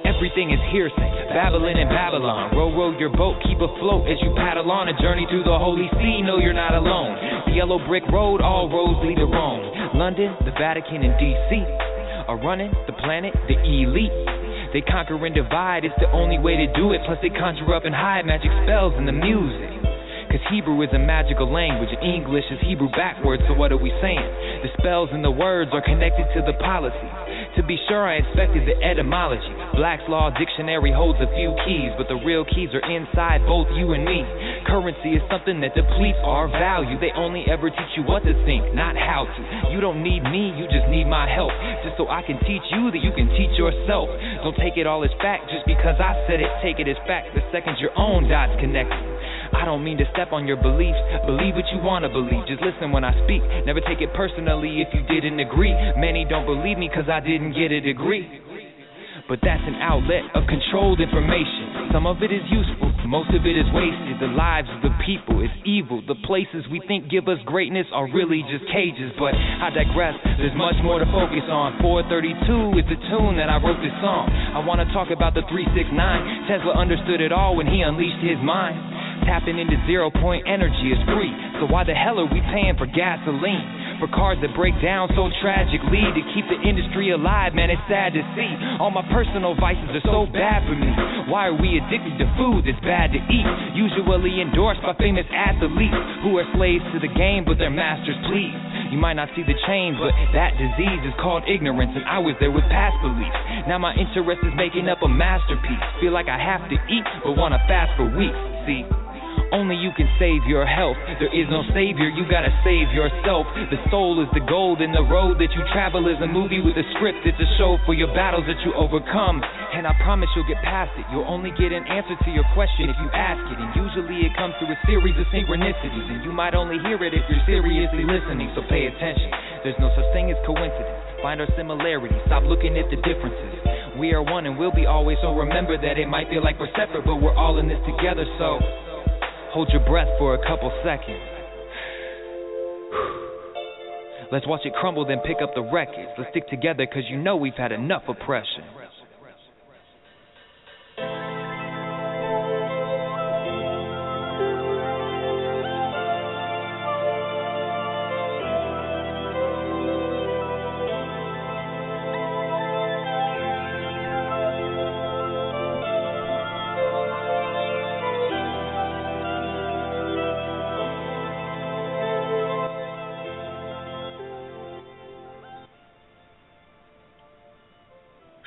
Everything is hearsay, Babylon and Babylon. Row your boat, keep afloat as you paddle on a journey through the holy sea. No, you're not alone. The yellow brick road, all roads lead to Rome. London, the Vatican, and D.C. are running the planet, the elite. They conquer and divide, it's the only way to do it. Plus they conjure up and hide magic spells in the music. Cause Hebrew is a magical language, and English is Hebrew backwards, so what are we saying? The spells and the words are connected to the policy. To be sure, I inspected the etymology. Black's Law Dictionary holds a few keys, but the real keys are inside both you and me. Currency is something that depletes our value. They only ever teach you what to think, not how to. You don't need me, you just need my help. Just so I can teach you that you can teach yourself. Don't take it all as fact just because I said it. Take it as fact the second your own dots connect. I don't mean to step on your beliefs. Believe what you want to believe. Just listen when I speak. Never take it personally if you didn't agree. Many don't believe me because I didn't get a degree. But that's an outlet of controlled information. Some of it is useful, most of it is wasted. The lives of the people is evil. The places we think give us greatness are really just cages. But I digress, there's much more to focus on. 432 is the tune that I wrote this song. I want to talk about the 369. Tesla understood it all when he unleashed his mind. Tapping into 0-point energy is free. So why the hell are we paying for gasoline? For cars that break down so tragically. To keep the industry alive, man, it's sad to see. All my personal vices are so bad for me. Why are we addicted to food that's bad to eat? Usually endorsed by famous athletes who are slaves to the game but their masters please. You might not see the change, but that disease is called ignorance, and I was there with past beliefs. Now my interest is making up a masterpiece. Feel like I have to eat but wanna fast for weeks. See, only you can save your health. There is no savior, you gotta save yourself. The soul is the gold, and the road that you travel is a movie with a script. It's a show for your battles that you overcome. And I promise you'll get past it. You'll only get an answer to your question if you ask it. And usually it comes through a series of synchronicities, and you might only hear it if you're seriously listening. So pay attention. There's no such thing as coincidence. Find our similarities, stop looking at the differences. We are one and will be always, so remember that it might feel like we're separate, but we're all in this together. So hold your breath for a couple seconds. Let's watch it crumble, then pick up the records. Let's stick together, cause you know we've had enough oppression.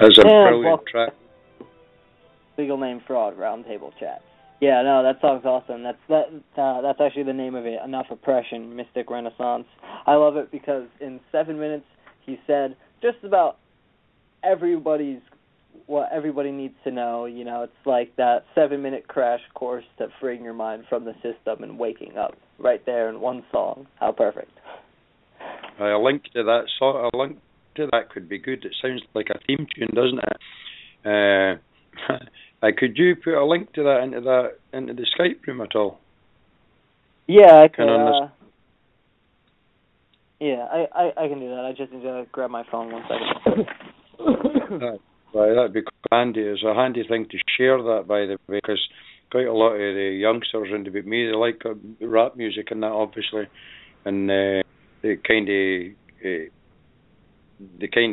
That's a brilliant track. Legal name Fraud Roundtable Chat. Yeah, no, that song's awesome. That's actually the name of it. Enough Oppression, Mystic Renaissance. I love it because in 7 minutes he said just about what everybody needs to know. You know, it's like that 7-minute crash course to freeing your mind from the system and waking up right there in one song. How perfect. A link to that song. A link to that could be good. It sounds like a theme tune, doesn't it? Could you put a link to that into the Skype room at all? Yeah, I can. I can do that. I just need to grab my phone 1 second. That'd be handy. It's a handy thing to share that, by the way, because quite a lot of the youngsters into me, they like rap music and that, obviously, and they kind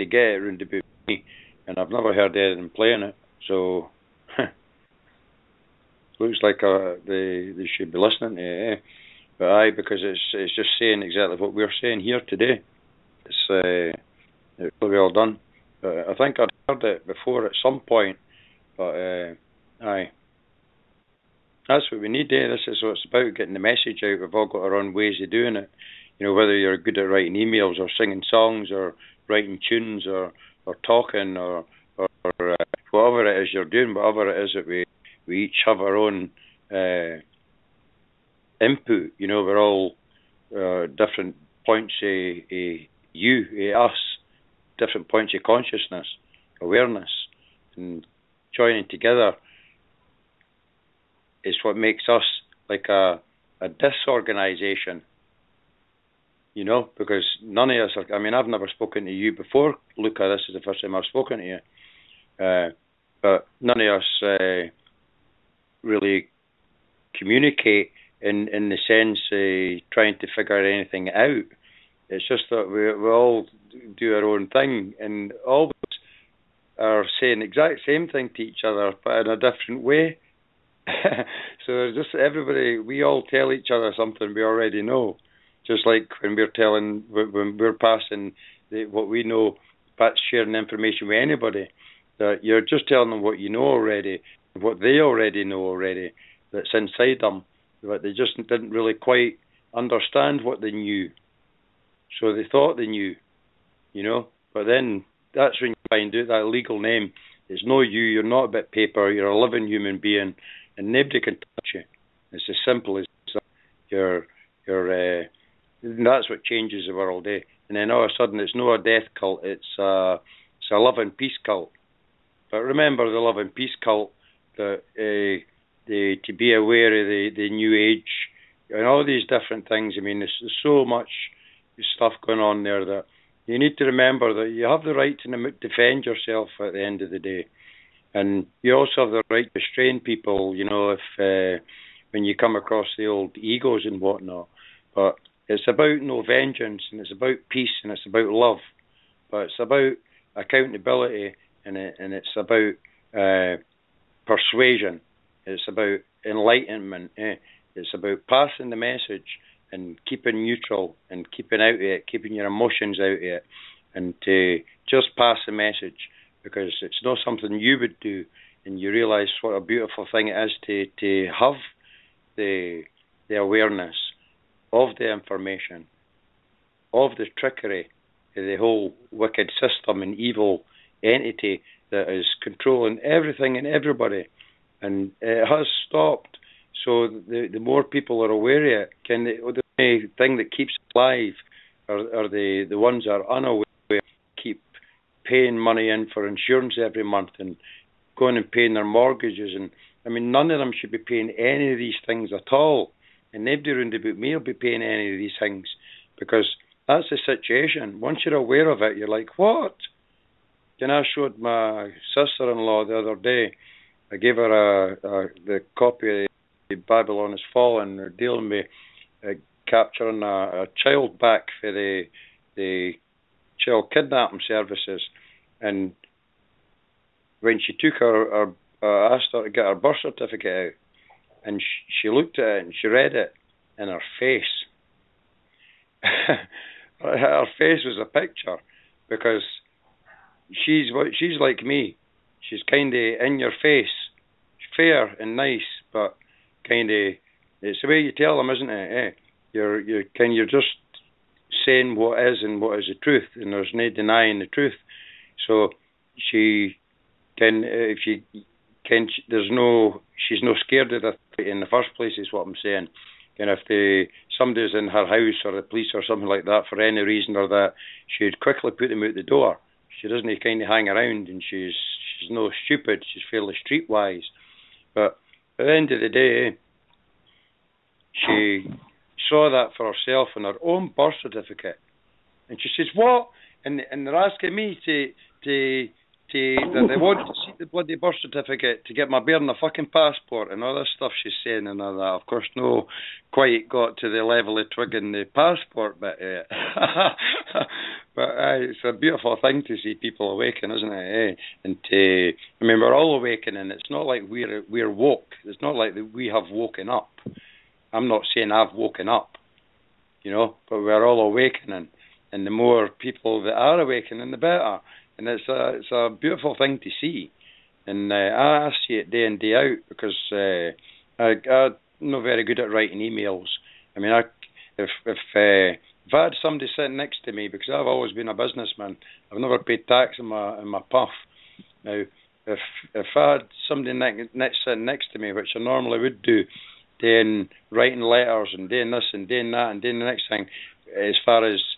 of get it around about me, and I've never heard anything playing it, so looks like they should be listening to it, but because it's just saying exactly what we're saying here today. It's really well done. I think I'd heard it before at some point, but that's what we need. This is what it's about, getting the message out. We've all got our own ways of doing it. You know, whether you're good at writing emails or singing songs or writing tunes or talking or whatever it is you're doing, whatever it is that we each have our own input. You know, we're all different points of us, different points of consciousness. awareness and joining together is what makes us like a disorganization, you know, because none of us are, I mean, I've never spoken to you before, Luca. This is the first time I've spoken to you. But none of us really communicate in the sense trying to figure anything out. It's just that we all do our own thing, and all of us are saying the exact same thing to each other, but in a different way. So just everybody, we all tell each other something we already know. Just like when we're passing what we know, that's sharing information with anybody, that you're just telling them what you know already, what they already know already, that's inside them, but they just didn't really quite understand what they knew. So they thought they knew, you know, but then that's when you find out that legal name is no you, you're not a bit of paper, you're a living human being, and nobody can touch you. It's as simple as that. That's what changes the world, eh? And then all of a sudden it's no a death cult, it's a love and peace cult. But remember the love and peace cult, that to be aware of the new age and all these different things. I mean, there's so much stuff going on there that you need to remember that you have the right to defend yourself at the end of the day. And you also have the right to restrain people, you know, if when you come across the old egos and whatnot. But it's about no vengeance, and it's about peace, and it's about love. But it's about accountability, and it's about persuasion. It's about enlightenment. It's about passing the message and keeping neutral and keeping out of it, keeping your emotions out of it, and to just pass the message, because it's not something you would do, and you realise what a beautiful thing it is to have the awareness of the information, of the trickery, of the whole wicked system and evil entity that is controlling everything and everybody. And it has stopped. So the more people are aware of it, the only thing that keeps it alive are the ones that are unaware, keep paying money in for insurance every month and going and paying their mortgages. And I mean, none of them should be paying any of these things at all. And nobody around about me will be paying any of these things, because that's the situation. Once you're aware of it, you're like, what? And I showed my sister-in-law the other day, I gave her the copy of Babylon Has Fallen. They're dealing with capturing a child back for the child kidnapping services. And when she took her asked her to get her birth certificate out, and she looked at it and she read it, and her face, her face was a picture, because she's like me. She's kind of in your face, fair and nice, but kind of, it's the way you tell them, isn't it? You're just saying what is and what is the truth, and there's no denying the truth. So she's no scared of that in the first place, is what I'm saying. And if somebody's in her house or the police or something like that for any reason or that, she'd quickly put them out the door. She doesn't kind of hang around, and she's no stupid. She's fairly streetwise. But at the end of the day, she saw that for herself in her own birth certificate, and she says, "What?" And they're asking me that they want to see the bloody birth certificate to get my bear in the fucking passport and all this stuff she's saying and all that. Of course, no, quite got to the level of twigging the passport bit yet. But it's a beautiful thing to see people awaken, isn't it? And we're all awakening. It's not like we're woke. It's not like that we have woken up. I'm not saying I've woken up, you know, but we're all awakening. And the more people that are awakening, the better. And it's a beautiful thing to see. And I see it day in, day out, because I'm not very good at writing emails. I mean, if I had somebody sitting next to me, because I've always been a businessman, I've never paid tax in my puff. Now, if I had somebody sitting next to me, which I normally would do, then writing letters and doing this and doing that and doing the next thing, as far as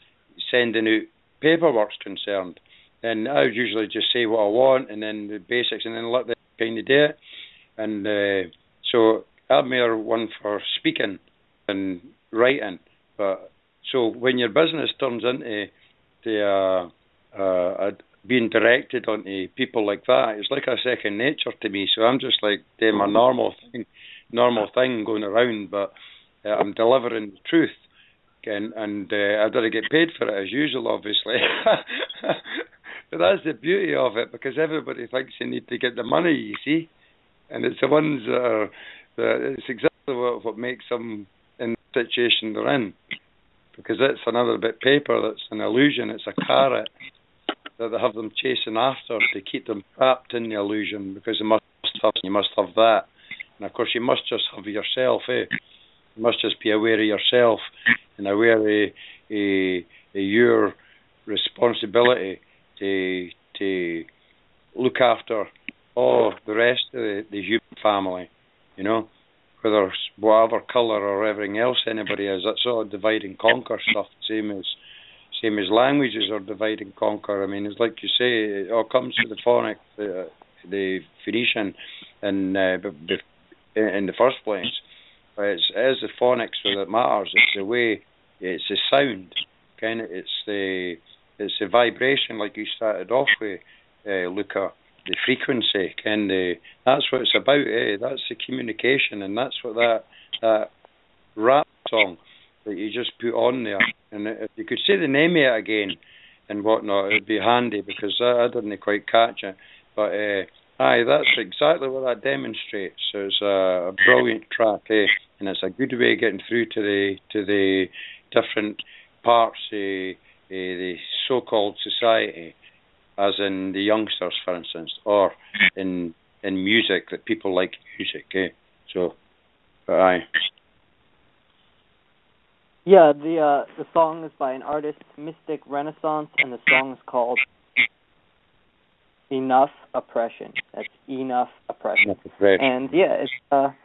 sending out paperwork's concerned, And I would usually just say what I want, and then the basics, and then let them kind of do it. And so I'm more one for speaking and writing. But so when your business turns into being directed onto people like that, it's like a second nature to me. So I'm just like doing my normal thing going around, but I'm delivering the truth. And I've got to get paid for it as usual, obviously. But that's the beauty of it, because everybody thinks they need to get the money, you see. And it's the ones that are, it's exactly what makes them in the situation they're in. Because it's another bit of paper that's an illusion, it's a carrot that they have them chasing after to keep them trapped in the illusion, because you must have that. And of course you must just have yourself, You must just be aware of yourself and aware of your responsibility to look after all the rest of the human family, whether it's whatever colour or everything else anybody is. That's sort of divide and conquer stuff, same as languages are divide and conquer. I mean, it's like you say, it all comes to the phonic, the Phoenician, and in the first place. It is the phonics that matters. It's the way, it's the sound, it's the vibration, like you started off with, Luca, the frequency, that's what it's about. That's the communication, and that's what that rap song that you just put on there. And if you could say the name of it again and whatnot, it'd be handy, because I didn't quite catch it. But that's exactly what that demonstrates. So it's a brilliant track, and it's a good way of getting through to the different parts of the so-called society, as in the youngsters, for instance, or in music, that people like music. So, aye. Yeah, the song is by an artist, Mystic Renaissance, and the song is called Enough Oppression. That's Enough Oppression. And yeah, it's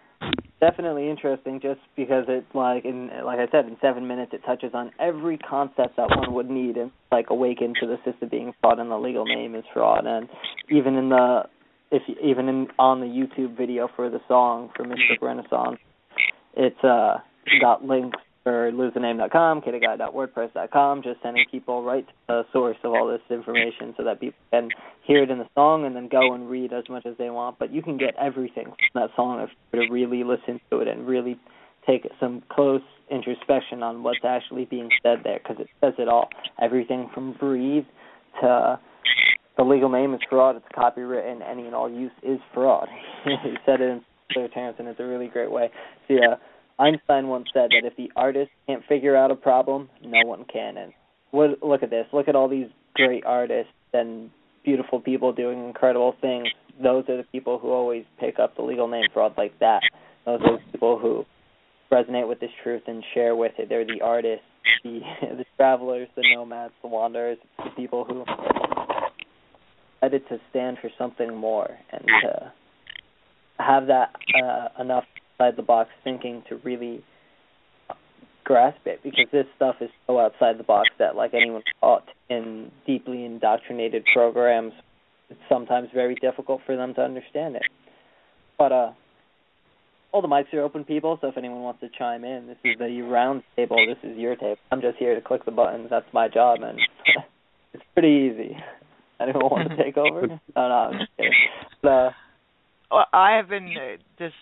definitely interesting, just because it's like I said, in 7 minutes it touches on every concept that one would need, and like awaken to the system being fraud, and the legal name is fraud. And even on the YouTube video for the song for Mystic Renaissance, it's got links for losethename.com, kidaguy.wordpress.com, just sending people right to the source of all this information so that people can hear it in the song and then go and read as much as they want. But you can get everything from that song if you really listen to it and really take some close introspection on what's actually being said there, because it says it all. Everything from breathe to the legal name is fraud, it's copywritten, any and all use is fraud. He said it in clear terms, and it's a really great way. So, Einstein once said that if the artist can't figure out a problem, no one can. And look at this. Look at all these great artists and beautiful people doing incredible things. Those are the people who always pick up the legal name fraud like that. Those are the people who resonate with this truth and share with it. They're the artists, the travelers, the nomads, the wanderers, the people who decided to stand for something more and to have that enough outside-the-box thinking to really grasp it, because this stuff is so outside the box that, like anyone taught in deeply indoctrinated programs, it's sometimes very difficult for them to understand it. But all the mics are open, people, so if anyone wants to chime in, this is the round table, this is your table. I'm just here to click the buttons, that's my job, and it's pretty easy. Anyone want to take over? No, I'm just kidding. But, well, I have been, this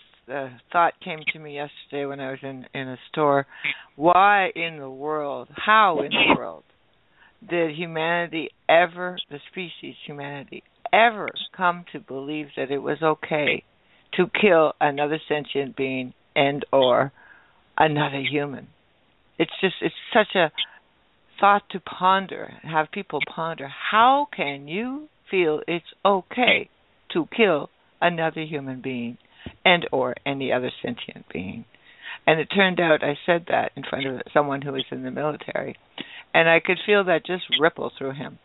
thought came to me yesterday when I was in a store. Why in the world, how in the world did humanity ever, the species humanity, ever come to believe that it was okay to kill another sentient being and or another human? It's such a thought to ponder, have people ponder. How can you feel it's okay to kill another human being and or any other sentient being? And it turned out I said that in front of someone who was in the military, and I could feel that just ripple through him.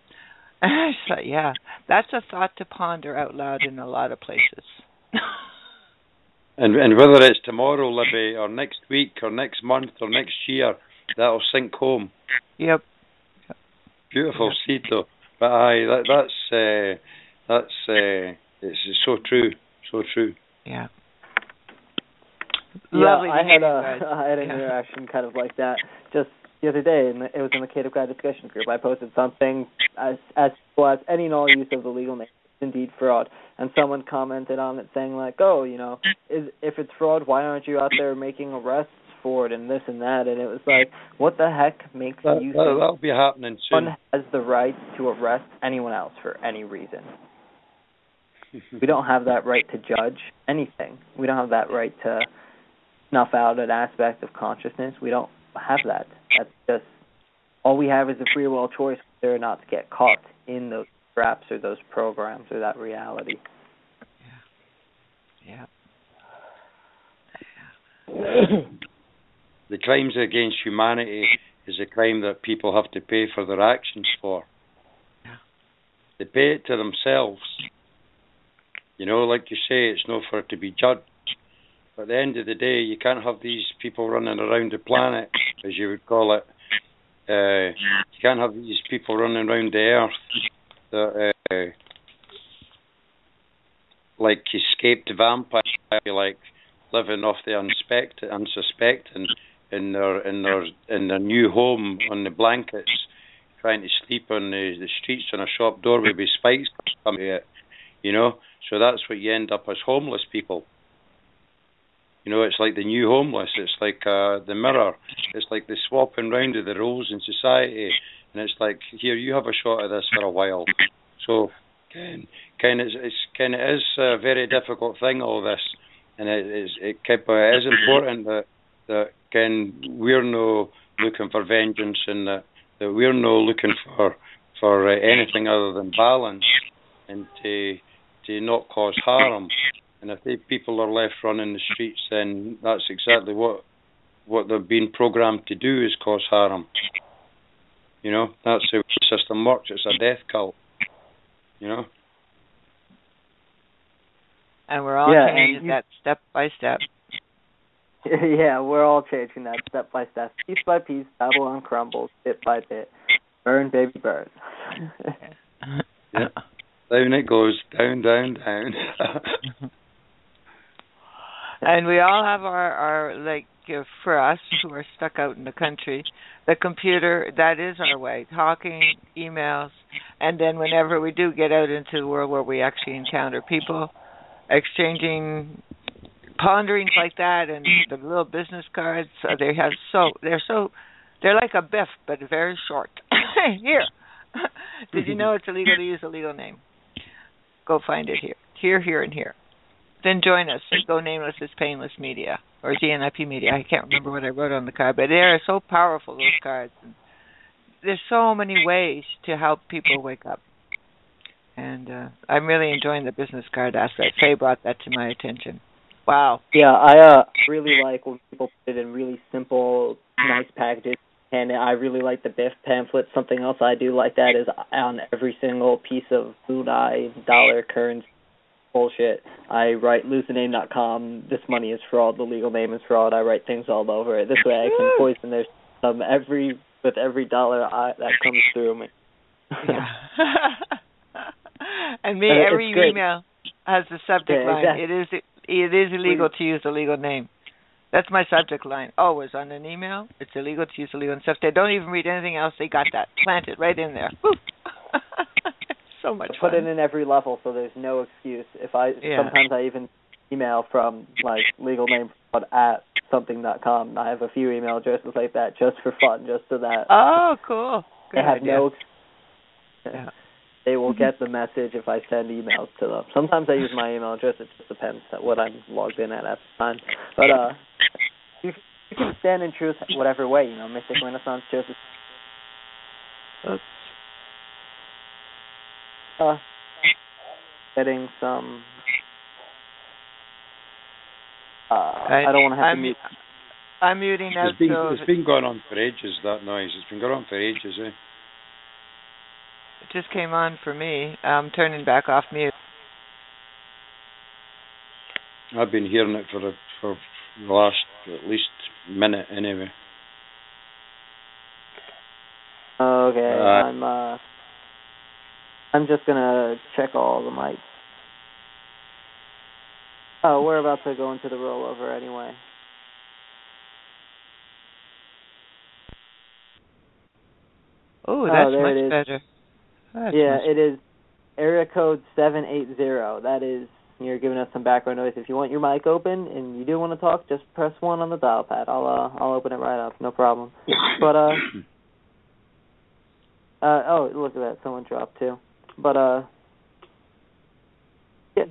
And I thought, yeah, that's a thought to ponder out loud in a lot of places. and whether it's tomorrow, Libby, or next week, or next month, or next year, that'll sink home. Yep. Beautiful seed, though. But that's it's so true, so true. Yeah. Yeah, Lovely I to had meet you I had an interaction kind of like that just the other day, and it was in the Creative Guy discussion group. I posted something as well as any and all use of the legal name is indeed fraud, and someone commented on it saying like, oh, if it's fraud, why aren't you out there making arrests for it and this and that? And it was like, what the heck makes you think That'll be happening soon. one has the right to arrest anyone else for any reason? We don't have that right to judge anything. We don't have that right to snuff out an aspect of consciousness. We don't have that. That's just, all we have is a free will choice whether or not to get caught in those traps or those programs or that reality. Yeah. The crimes against humanity is a crime that people have to pay for their actions for. They pay it to themselves. Like you say, it's not for it to be judged. But at the end of the day, you can't have these people running around the planet, as you would call it. You can't have these people running around the earth that, like escaped vampires, like living off the unsuspecting in their new home on the blankets, trying to sleep on the streets on a shop door with spikes coming to it. So that's what you end up as, homeless people. It's like the new homeless. It's like the mirror. It's like the swapping round of the roles in society. And it's like, here, you have a shot at this for a while. So, it is a very difficult thing, all this. And it is important that we're no looking for vengeance, and that we're no looking for anything other than balance, and to not cause harm. And if people are left running the streets, then that's exactly what they've been programmed to do, is cause harm. That's how the system works. It's a death cult. And we're all changing that step by step. Yeah, we're all changing that step by step. Piece by piece, Babylon crumbles, bit by bit. Burn, baby, burn. Yeah. Down it goes, down, down, down. And we all have our for us who are stuck out in the country, the computer, that is our way. Talking, emails, and then whenever we do get out into the world where we actually encounter people, exchanging ponderings like that, and the little business cards, they're like a biff, but very short. Here. Did you know it's illegal to use a legal name? Go find it here, here, and here. Then join us. Go Nameless is Painless Media, or GNIP Media. I can't remember what I wrote on the card, but they are so powerful, those cards. And there's so many ways to help people wake up. And I'm really enjoying the business card aspect. Faye brought that to my attention. Wow. Yeah, I really like when people put it in really simple, nice packages. And I really like the Biff pamphlet. Something else I do like that is on every single piece of Budai dollar currency bullshit, I write losethename.com, this money is fraud, the legal name is fraud. I write things all over it. This way I can poison their system with every dollar that comes through me. Yeah. And every email has the subject line. Exactly. It is illegal to use a legal name. That's my subject line. Always on an email, it's illegal to use a legal name. So if they don't even read anything else, they got that planted right in there. So much fun. Put it in every level, so there's no excuse. Sometimes I even email from legal name at something.com. I have a few email addresses like that just for fun, just so that. Oh, cool. Good they have idea. no. Yeah. They will get the message if I send emails to them. Sometimes I use my email address. It just depends on what I'm logged in at the time. But you can stand in truth whatever way. Mystic Renaissance Joseph. Getting some. I don't want to have to mute. I'm muting now. It's been going on for ages, that noise. It's been going on for ages, eh? It just came on for me. I'm turning back off mute. I've been hearing it for the last at least minute anyway. Okay, I'm just gonna check all the mics. Oh, we're about to go into the rollover anyway. Oh, that's there much it is. better. It is area code 780. That is, you're giving us some background noise. If you want your mic open and you do want to talk, just press 1 on the dial pad. I'll open it right up, no problem. But oh, look at that, someone dropped too. But yeah.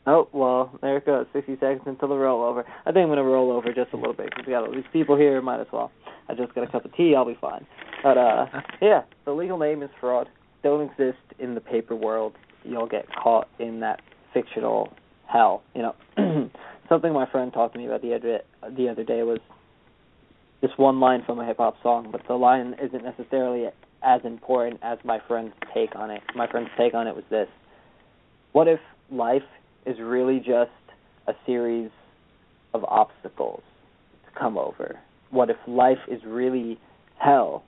Oh, well, there it goes. 60 seconds until the rollover. I think I'm going to roll over just a little bit because we got all these people here. Might as well. I just got a cup of tea. I'll be fine. But yeah, the legal name is fraud. Don't exist in the paper world. You'll get caught in that fictional hell. You know, something my friend talked to me about the other day was this one line from a hip hop song, but the line isn't necessarily as important as my friend's take on it. My friend's take on it was this: what if life is really just a series of obstacles to come over? What if life is really hell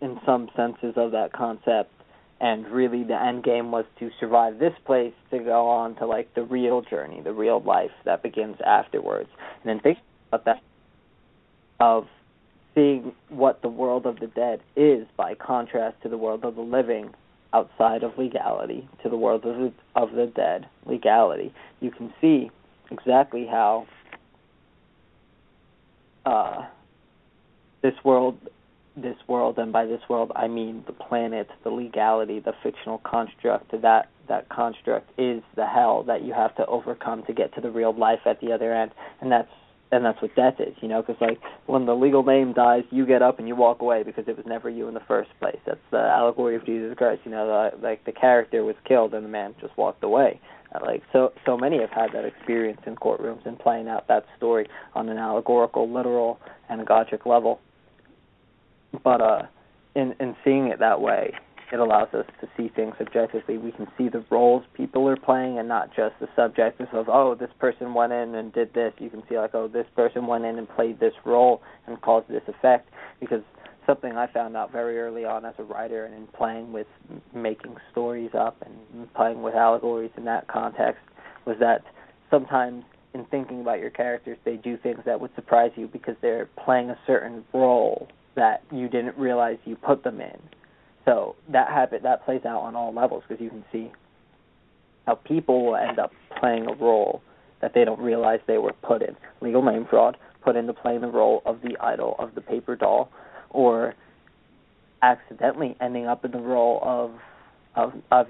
in some senses of that concept, and really the end game was to survive this place to go on to like the real journey, the real life that begins afterwards? And then think about that, of seeing what the world of the dead is by contrast to the world of the living outside of legality, to the world of the dead, legality. You can see exactly how this world, and by this world I mean the planet, the legality, the fictional construct, that construct is the hell that you have to overcome to get to the real life at the other end. And that's what death is, you know, because like when the legal name dies, you get up and you walk away because it was never you in the first place. That's the allegory of Jesus Christ, you know, like the character was killed and the man just walked away. Like so many have had that experience in courtrooms and playing out that story on an allegorical, literal, anagogic level. But in seeing it that way, it allows us to see things objectively. We can see the roles people are playing and not just the subjectives of, oh, this person went in and did this. You can see like, oh, this person went in and played this role and caused this effect. Because something I found out very early on as a writer and in playing with making stories up and playing with allegories in that context was that sometimes in thinking about your characters, they do things that would surprise you because they're playing a certain role that you didn't realize you put them in. So that plays out on all levels because you can see how people will end up playing a role that they don't realize they were put in. Legal name fraud, put into playing the role of the idol, of the paper doll, or accidentally ending up in the role of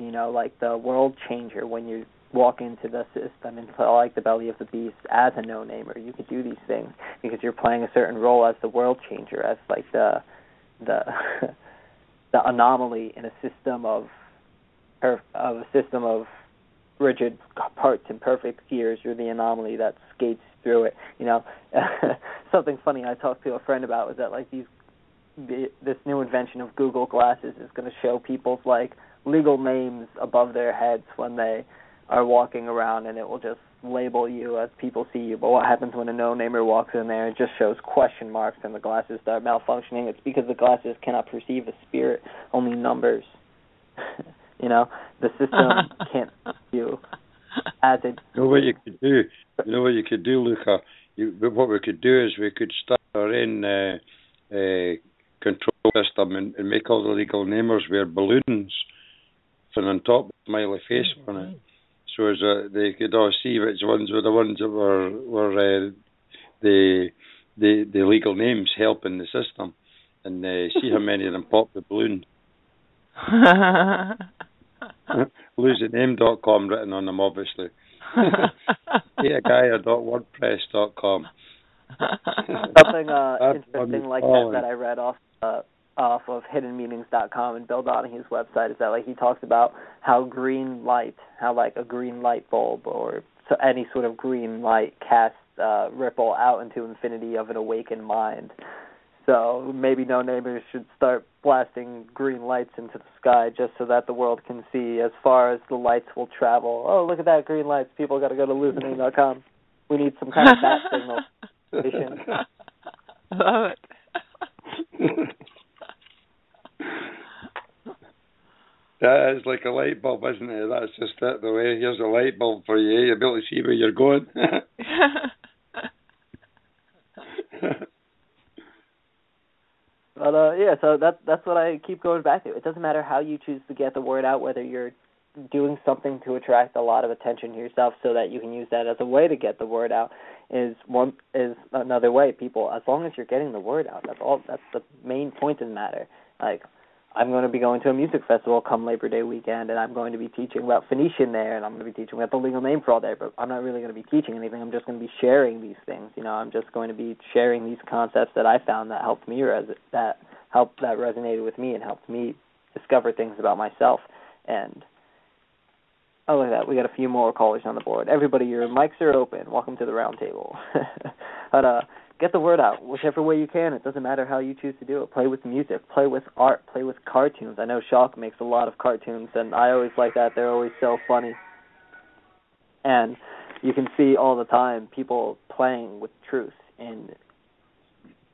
you know, like the world changer when you walk into the system and like the belly of the beast as a no-namer. You could do these things because you're playing a certain role as the world changer, as like the the anomaly in a system of rigid parts and perfect gears. You're the anomaly that skates through it. You know, something funny I talked to a friend about was that like this new invention of Google Glasses is going to show people's like legal names above their heads when they are walking around, and it will just label you as people see you. But what happens when a no-namer walks in there? It just shows question marks and the glasses start malfunctioning. It's because the glasses cannot perceive a spirit, only numbers. You know, the system can't see you as it... You know what you could do? You know what you could do, Luca? What we could do is we could start our own control system and make all the legal namers wear balloons and on top with a smiley face on it. So as they could all see which ones were the ones that were the legal names helping the system, and see how many of them pop the balloon. LoseItName.com written on them, obviously. HateAGuy.wordpress.com. Something interesting like that I read off of hiddenmeanings.com and Bill Donahue's website is that like he talks about how green light, how like a green light bulb or so any sort of green light casts ripple out into infinity of an awakened mind. So maybe no-namers should start blasting green lights into the sky just so that the world can see as far as the lights will travel. Oh, look at that, green lights. People got to go to LoseItName.com. We need some kind of bat signal. I love it. That is like a light bulb, isn't it? That's just it. The way here's a light bulb for you. You'll be able to see where you're going. But yeah, so that's what I keep going back to. It doesn't matter how you choose to get the word out, whether you're doing something to attract a lot of attention to yourself so that you can use that as a way to get the word out is another way. People, as long as you're getting the word out, that's the main point in the matter. Like, I'm going to be going to a music festival come Labor Day weekend, and I'm going to be teaching about Phoenician there, and I'm going to be teaching about the legal name fraud there, but I'm not really going to be teaching anything. I'm just going to be sharing these things. I'm just going to be sharing these concepts that I found that helped me, that resonated with me and helped me discover things about myself. And oh, look at that. We got a few more callers on the board. Everybody, your mics are open. Welcome to the round table. But get the word out whichever way you can. It doesn't matter how you choose to do it. Play with music. Play with art. Play with cartoons. I know Shock makes a lot of cartoons, and I always like that. They're always so funny. And you can see all the time people playing with truth in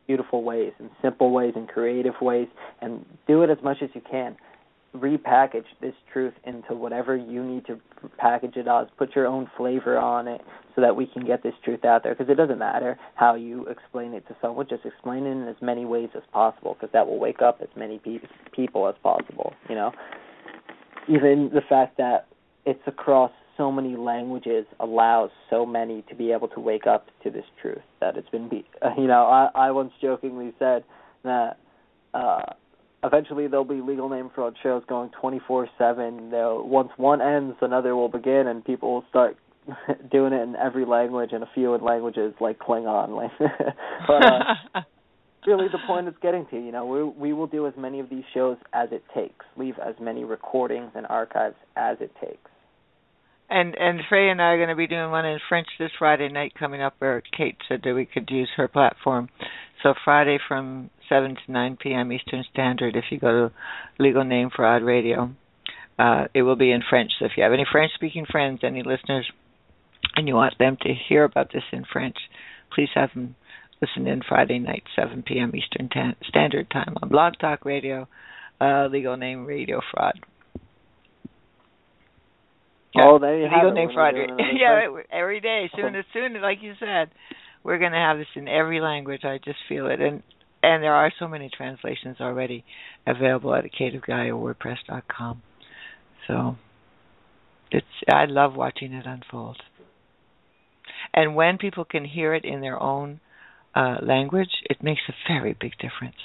beautiful ways, in simple ways, in creative ways, and do it as much as you can. Repackage this truth into whatever you need to package it as. Put your own flavor on it so that we can get this truth out there, because it doesn't matter how you explain it to someone. Just explain it in as many ways as possible, because that will wake up as many people as possible. Even the fact that it's across so many languages allows so many to be able to wake up to this truth that it's been I once jokingly said that eventually there'll be legal name fraud shows going 24/7. Once one ends, another will begin, and people will start doing it in every language and a few in languages like Klingon. But really, the point it's getting to, we will do as many of these shows as it takes. Leave as many recordings and archives as it takes. And Freya and I are going to be doing one in French this Friday night coming up, where Kate said that we could use her platform. So Friday from 7 to 9 p.m. Eastern Standard, if you go to Legal Name Fraud Radio, it will be in French. So if you have any French-speaking friends, any listeners, and you want them to hear about this in French, please have them listen in Friday night, 7 p.m. Eastern Standard Time on Blog Talk Radio, Legal Name Radio Fraud. Yeah. Oh, there you have Legal Name Fraud. Yeah, every day. Soon, like you said, we're going to have this in every language. I just feel it. And there are so many translations already available at acativeguy.wordpress.com. So I love watching it unfold. And when people can hear it in their own language, it makes a very big difference.